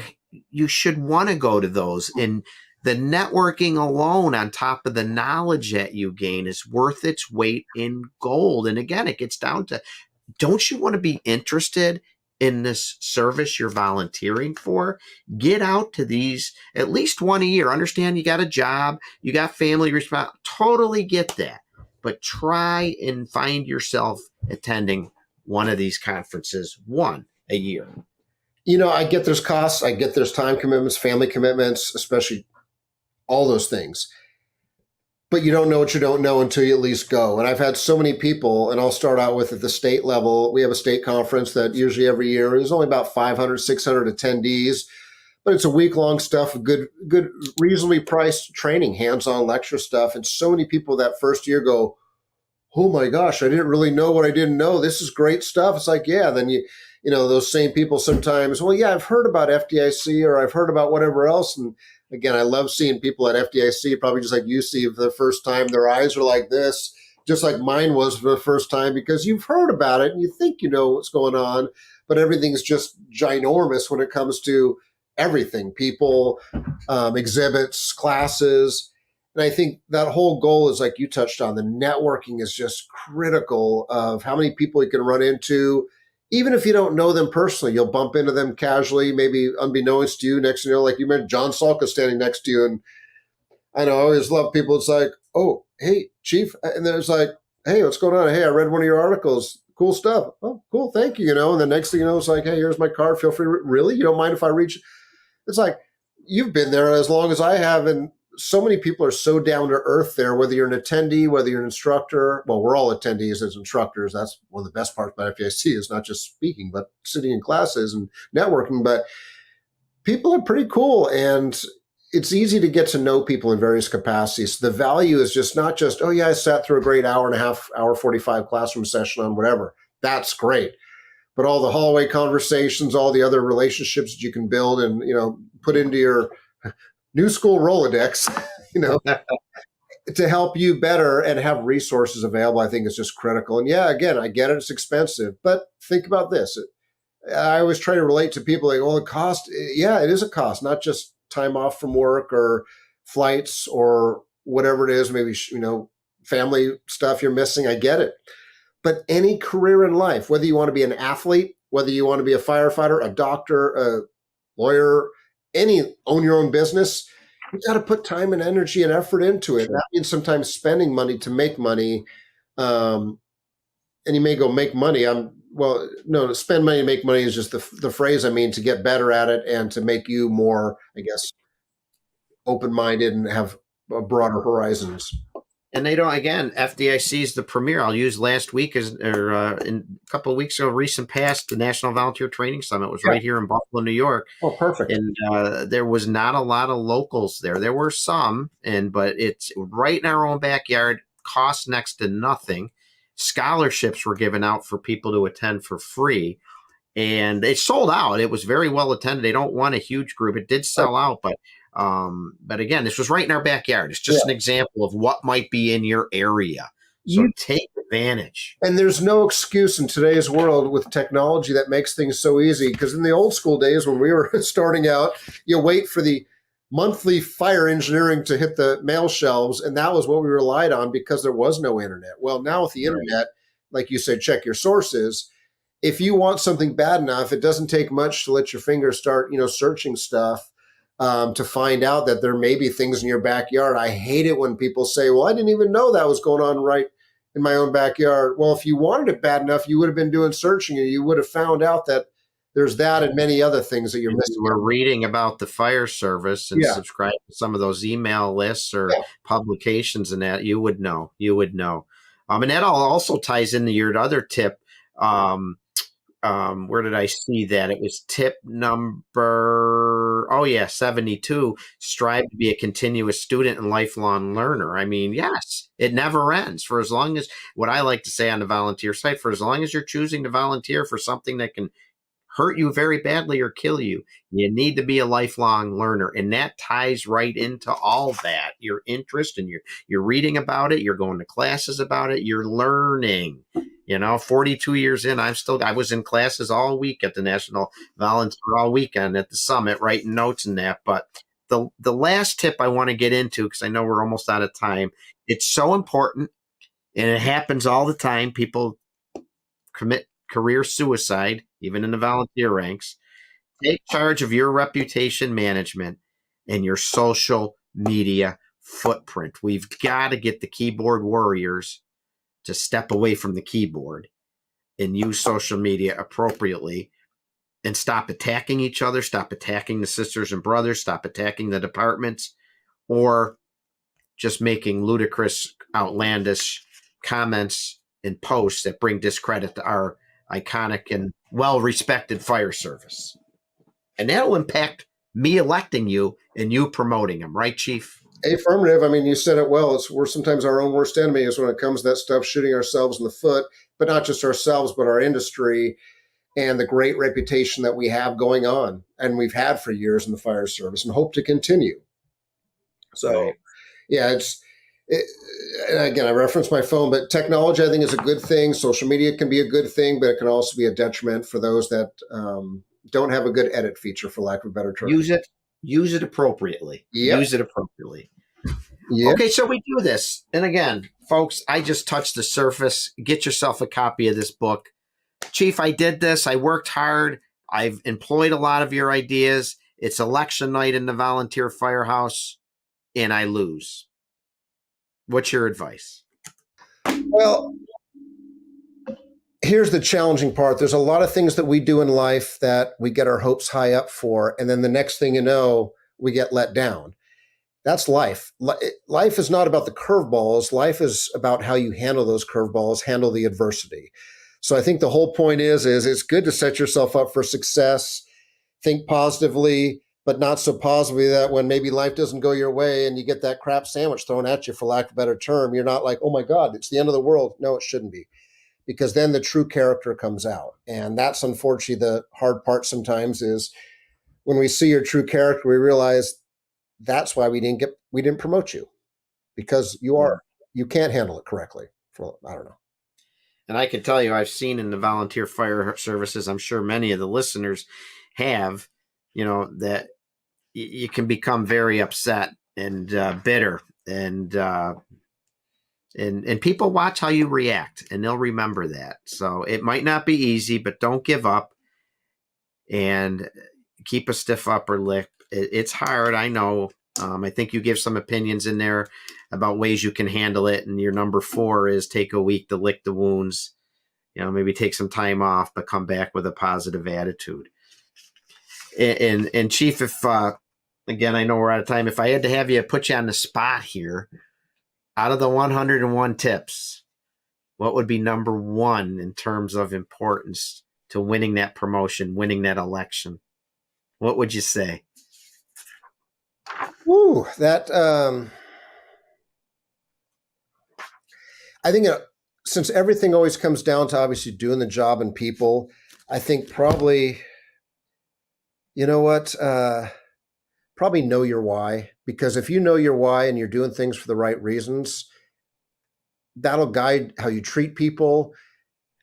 should want to go to those. And the networking alone, on top of the knowledge that you gain, is worth its weight in gold. And again, it gets down to, don't you want to be interested in this service you're volunteering for? Get out to these at least one a year. Understand you got a job, you got family responsibility. Totally get that. But try and find yourself attending one of these conferences, one a year. I get there's costs. I get there's time commitments, family commitments, especially all those things. But you don't know what you don't know until you at least go. And I've had so many people, and I'll start out with at the state level. We have a state conference that usually every year, there's only about 500, 600 attendees, but it's a week-long stuff, good, reasonably priced training, hands-on lecture stuff. And so many people that first year go, oh my gosh, I didn't really know what I didn't know. This is great stuff. It's like, yeah, then those same people sometimes, well, yeah, I've heard about FDIC or I've heard about whatever else. And again, I love seeing people at FDIC, probably just like you see for the first time, their eyes are like this, just like mine was for the first time, because you've heard about it and you think you know what's going on, but everything's just ginormous when it comes to everything, people, exhibits, classes. And I think that whole goal is, like you touched on, the networking is just critical of how many people you can run into. Even if you don't know them personally, you'll bump into them casually, maybe unbeknownst to you. Next thing you know, like you mentioned, John Salka standing next to you. And I know I always love people. It's like, oh, hey, Chief. And then it's like, hey, what's going on? Hey, I read one of your articles. Cool stuff. Oh, cool. Thank you. And the next thing you know, it's like, hey, here's my card. Feel free. Really? You don't mind if I reach? It's like, you've been there as long as I have. And so many people are so down to earth there, whether you're an attendee, whether you're an instructor. Well, we're all attendees as instructors. That's one of the best parts about FDIC is not just speaking, but sitting in classes and networking. But people are pretty cool, and it's easy to get to know people in various capacities. The value is just not just, oh yeah, I sat through a great hour and a half, hour 45 classroom session on whatever. That's great. But all the hallway conversations, all the other relationships that you can build and, put into your new school Rolodex, to help you better and have resources available, I think is just critical. And yeah, again, I get it. It's expensive, but think about this. I always try to relate to people like, well, the cost, yeah, it is a cost, not just time off from work or flights or whatever it is, maybe, family stuff you're missing. I get it. But any career in life, whether you want to be an athlete, whether you want to be a firefighter, a doctor, a lawyer, own your own business, you got to put time and energy and effort into it. That means sometimes spending money to make money. And you may go make money. No, to spend money to make money is just the phrase. I mean, to get better at it and to make you more, I guess, open-minded and have broader horizons. And they don't, again, FDIC is the premier. I'll use last week in a couple of weeks ago, recent past, the National Volunteer Training Summit was right here in Buffalo, New York. Oh, perfect. And there was not a lot of locals there. There were some, but it's right in our own backyard, cost next to nothing. Scholarships were given out for people to attend for free. And it sold out. It was very well attended. They don't want a huge group. It did sell out, but again, this was right in our backyard. It's just an example of what might be in your area. So take advantage. And there's no excuse in today's world with technology that makes things so easy. Because in the old school days when we were starting out, you wait for the monthly fire engineering to hit the mail shelves, and that was what we relied on because there was no internet. Well, now with the internet, like you said, check your sources. If you want something bad enough, it doesn't take much to let your fingers start, searching stuff. To find out that there may be things in your backyard. I hate it when people say, well, I didn't even know that was going on right in my own backyard. Well, if you wanted it bad enough, you would have been doing searching and you would have found out that there's that and many other things that you're missing. We're reading about the fire service and subscribe to some of those email lists or publications and that you would know. And that all also ties into your other tip. Where did I see that? It was tip number, 72. Strive to be a continuous student and lifelong learner. I mean, yes, it never ends. For as long as, what I like to say on the volunteer site, for as long as you're choosing to volunteer for something that can hurt you very badly or kill you, you need to be a lifelong learner. And that ties right into all that. Your interest, and you're reading about it, you're going to classes about it, you're learning. 42 years in, I was in classes all week at the National Volunteer, all weekend at the summit, writing notes and that. But the last tip I want to get into, because I know we're almost out of time, it's so important, and it happens all the time. People commit career suicide, even in the volunteer ranks. Take charge of your reputation management and your social media footprint. We've got to get the keyboard warriors to step away from the keyboard and use social media appropriately and stop attacking each other, stop attacking the sisters and brothers, stop attacking the departments, or just making ludicrous, outlandish comments and posts that bring discredit to our iconic and well-respected fire service. And that'll impact me electing you and you promoting them, right, Chief? Affirmative. I mean, you said it well. We're sometimes our own worst enemy is when it comes to that stuff, shooting ourselves in the foot, but not just ourselves, but our industry and the great reputation that we have going on and we've had for years in the fire service and hope to continue. So, and again, I reference my phone, but technology, I think, is a good thing. Social media can be a good thing, but it can also be a detriment for those that don't have a good edit feature, for lack of a better term. Use it appropriately. Yep. Use it appropriately. Yep. Okay, so we do this. And again, folks, I just touched the surface. Get yourself a copy of this book. Chief, I did this. I worked hard. I've employed a lot of your ideas. It's election night in the volunteer firehouse, and I lose. What's your advice? Well, here's the challenging part. There's a lot of things that we do in life that we get our hopes high up for, and then the next thing you know, we get let down. That's life. Life is not about the curveballs. Life is about how you handle those curveballs, handle the adversity. So I think the whole point is it's good to set yourself up for success, think positively, but not so positively that when maybe life doesn't go your way and you get that crap sandwich thrown at you, for lack of a better term, you're not like, oh my God, it's the end of the world. No, it shouldn't be. Because then the true character comes out. And that's unfortunately the hard part sometimes is when we see your true character, we realize that's why we didn't promote you, because you can't handle it correctly. I don't know. And I can tell you, I've seen in the volunteer fire services, I'm sure many of the listeners have, that you can become very upset and bitter, and people watch how you react, and they'll remember that. So it might not be easy, but don't give up and keep a stiff upper lip. It's hard, I know. I think you give some opinions in there about ways you can handle it. And your number 4 is take a week to lick the wounds. Maybe take some time off, but come back with a positive attitude. And Chief, if again, I know we're out of time. If I had to have you put you on the spot here, out of the 101 tips, what would be number 1 in terms of importance to winning that promotion, winning that election? What would you say? Ooh, that I think since everything always comes down to obviously doing the job and people, I think probably, probably know your why. Because if you know your why and you're doing things for the right reasons, that'll guide how you treat people,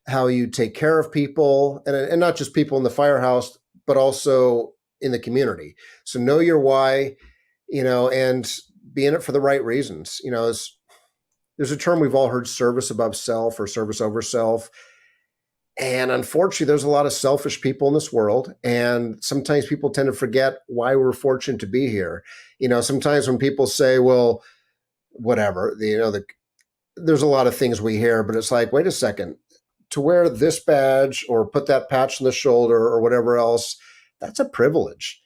how you take care of people, and not just people in the firehouse, but also in the community. So know your why, and be in it for the right reasons. There's a term we've all heard, service above self or service over self. And unfortunately, there's a lot of selfish people in this world. And sometimes people tend to forget why we're fortunate to be here. Sometimes when people say, well, whatever, there's a lot of things we hear, but it's like, wait a second, to wear this badge or put that patch on the shoulder or whatever else, that's a privilege.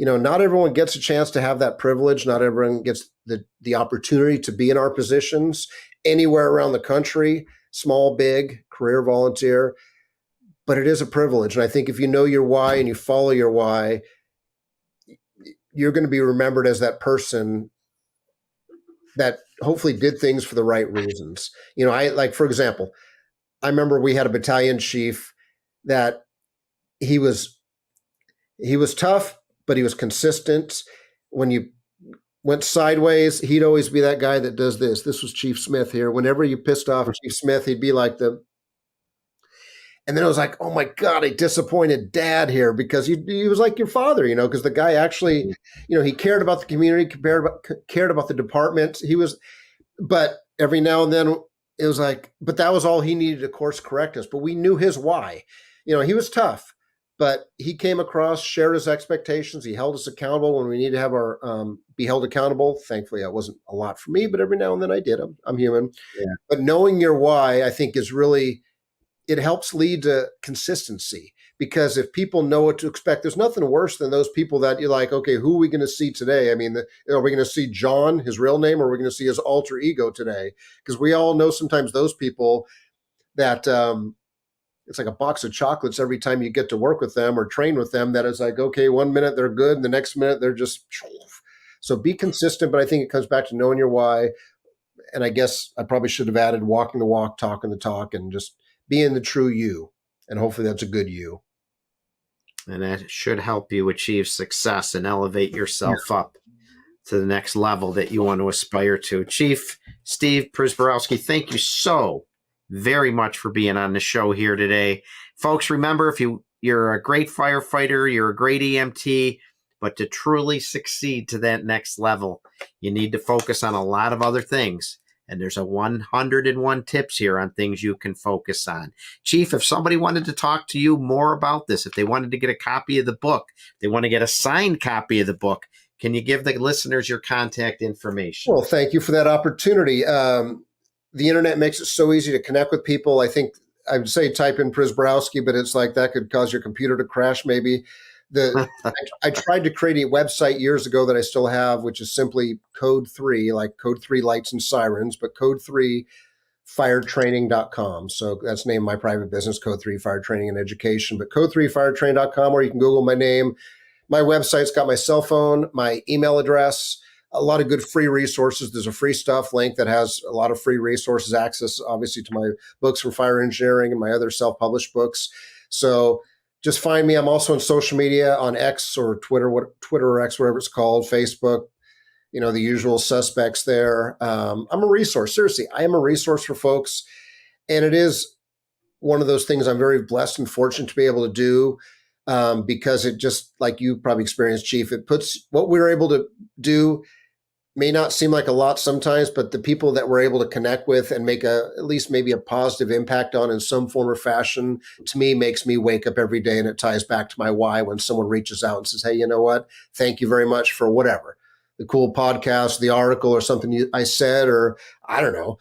Not everyone gets a chance to have that privilege. Not everyone gets the opportunity to be in our positions anywhere around the country, small, big, career, volunteer. But it is a privilege. And I think if you know your why and you follow your why, you're going to be remembered as that person that hopefully did things for the right reasons. For example, I remember we had a battalion chief that he was tough, but he was consistent. When you went sideways, he'd always be that guy that does this. This was Chief Smith here. Whenever you pissed off Chief Smith, he'd be like and then I was like, oh my God, I disappointed Dad here because he was like your father, because the guy actually, he cared about the community, cared about the department. But every now and then it was like, but that was all he needed to course correct us. But we knew his why. He was tough, but he came across, shared his expectations. He held us accountable when we needed to have our be held accountable. Thankfully, that wasn't a lot for me, but every now and then I did. I'm human. Yeah. But knowing your why, I think, is really, it helps lead to consistency. Because if people know what to expect, there's nothing worse than those people that you're like, okay, who are we going to see today? I mean, are we going to see John, his real name, or are we going to see his alter ego today? Because we all know sometimes those people that it's like a box of chocolates every time you get to work with them or train with them, that is like, okay, 1 minute they're good, and the next minute they're just, so be consistent. But I think it comes back to knowing your why. And I guess I probably should have added walking the walk, talking the talk, and just being the true you. And hopefully that's a good you. And that should help you achieve success and elevate yourself up to the next level that you want to aspire to. Chief Steve Prziborowski, thank you so very much for being on the show here today. Folks, remember, if you're a great firefighter, you're a great EMT, but to truly succeed to that next level, you need to focus on a lot of other things. And there's a 101 tips here on things you can focus on. Chief, if somebody wanted to talk to you more about this, if they wanted to get a copy of the book, they want to get a signed copy of the book, can you give the listeners your contact information? Well, thank you for that opportunity. The internet makes it so easy to connect with people. I think I would say type in Prziborowski, but it's like that could cause your computer to crash maybe. I tried to create a website years ago that I still have, which is simply code 3, like code 3 lights and sirens, but code 3 firetraining.com. So that's named my private business, code 3 fire training and education, but code 3 firetraining.com, or you can Google my name. My website's got my cell phone, my email address, a lot of good free resources. There's a free stuff link that has a lot of free resources, access obviously to my books from fire engineering and my other self-published books. So just find me. I'm also on social media on X or Twitter or X, whatever it's called, Facebook, the usual suspects there. I'm a resource. Seriously, I am a resource for folks. And it is one of those things I'm very blessed and fortunate to be able to do, because it just, like you probably experienced, Chief, it puts what we were able to do may not seem like a lot sometimes, but the people that we're able to connect with and make at least maybe a positive impact on in some form or fashion, to me, makes me wake up every day. And it ties back to my why when someone reaches out and says, hey, you know what? Thank you very much for whatever, the cool podcast, the article, or something I said, or I don't know.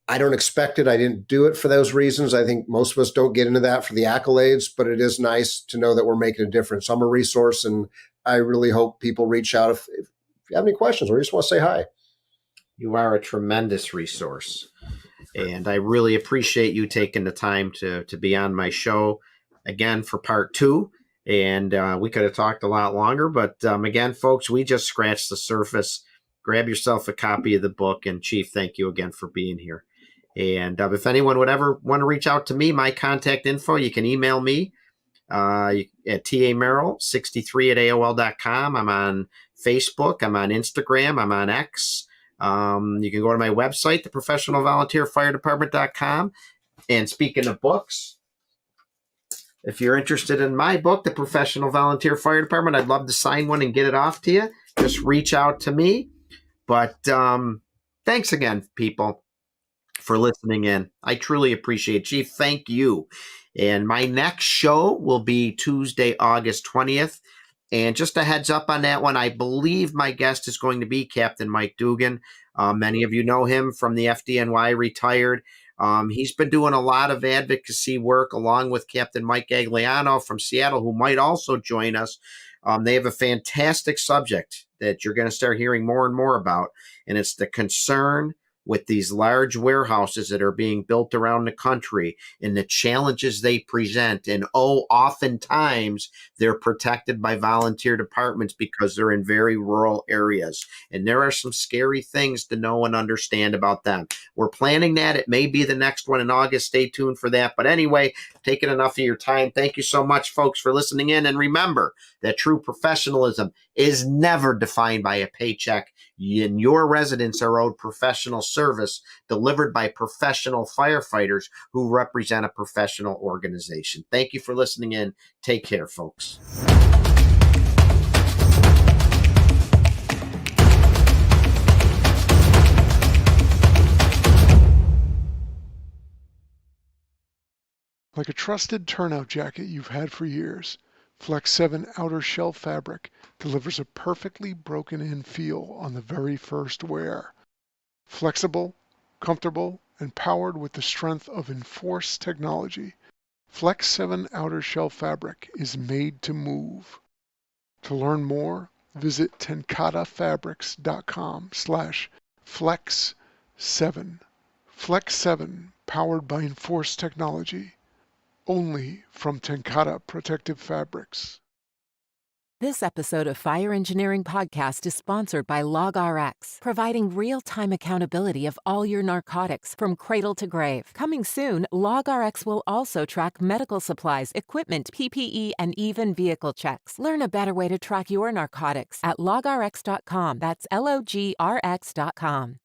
I don't expect it. I didn't do it for those reasons. I think most of us don't get into that for the accolades, but it is nice to know that we're making a difference. I'm a resource, and I really hope people reach out if you have any questions or you just want to say hi. You are a tremendous resource, and I really appreciate you taking the time to be on my show again for part 2. And we could have talked a lot longer, but again, folks, we just scratched the surface. Grab yourself a copy of the book. And Chief, thank you again for being here. And if anyone would ever want to reach out to me, my contact info, you can email me at tamerrill63@aol.com. I'm on Facebook. I'm on Instagram. I'm on X. You can go to my website, theprofessionalvolunteerfiredepartment.com. And speaking of books, if you're interested in my book, The Professional Volunteer Fire Department, I'd love to sign one and get it off to you. Just reach out to me. But thanks again, people, for listening in. I truly appreciate it. Chief, thank you. And my next show will be Tuesday, August 20th. And just a heads up on that one, I believe my guest is going to be Captain Mike Dugan. Many of you know him from the FDNY, retired. He's been doing a lot of advocacy work along with Captain Mike Gagliano from Seattle, who might also join us. They have a fantastic subject that you're going to start hearing more and more about, and it's the concern with these large warehouses that are being built around the country and the challenges they present. And oftentimes they're protected by volunteer departments because they're in very rural areas. And there are some scary things to know and understand about them. We're planning that. It may be the next one in August. Stay tuned for that. But anyway, taking enough of your time. Thank you so much, folks, for listening in. And remember that true professionalism is never defined by a paycheck. And your residents are owed professional service delivered by professional firefighters who represent a professional organization. Thank you for listening in. Take care, folks. Like a trusted turnout jacket you've had for years, Flex 7 outer shell fabric delivers a perfectly broken-in feel on the very first wear. Flexible, comfortable, and powered with the strength of enforced technology, Flex 7 outer shell fabric is made to move. To learn more, visit tencatafabrics.com/flex7. Flex 7, powered by enforced technology. Only from TenCate Protective Fabrics. This episode of Fire Engineering Podcast is sponsored by LogRX, providing real-time accountability of all your narcotics from cradle to grave. Coming soon, LogRX will also track medical supplies, equipment, PPE, and even vehicle checks. Learn a better way to track your narcotics at logrx.com. That's LOGRX.com.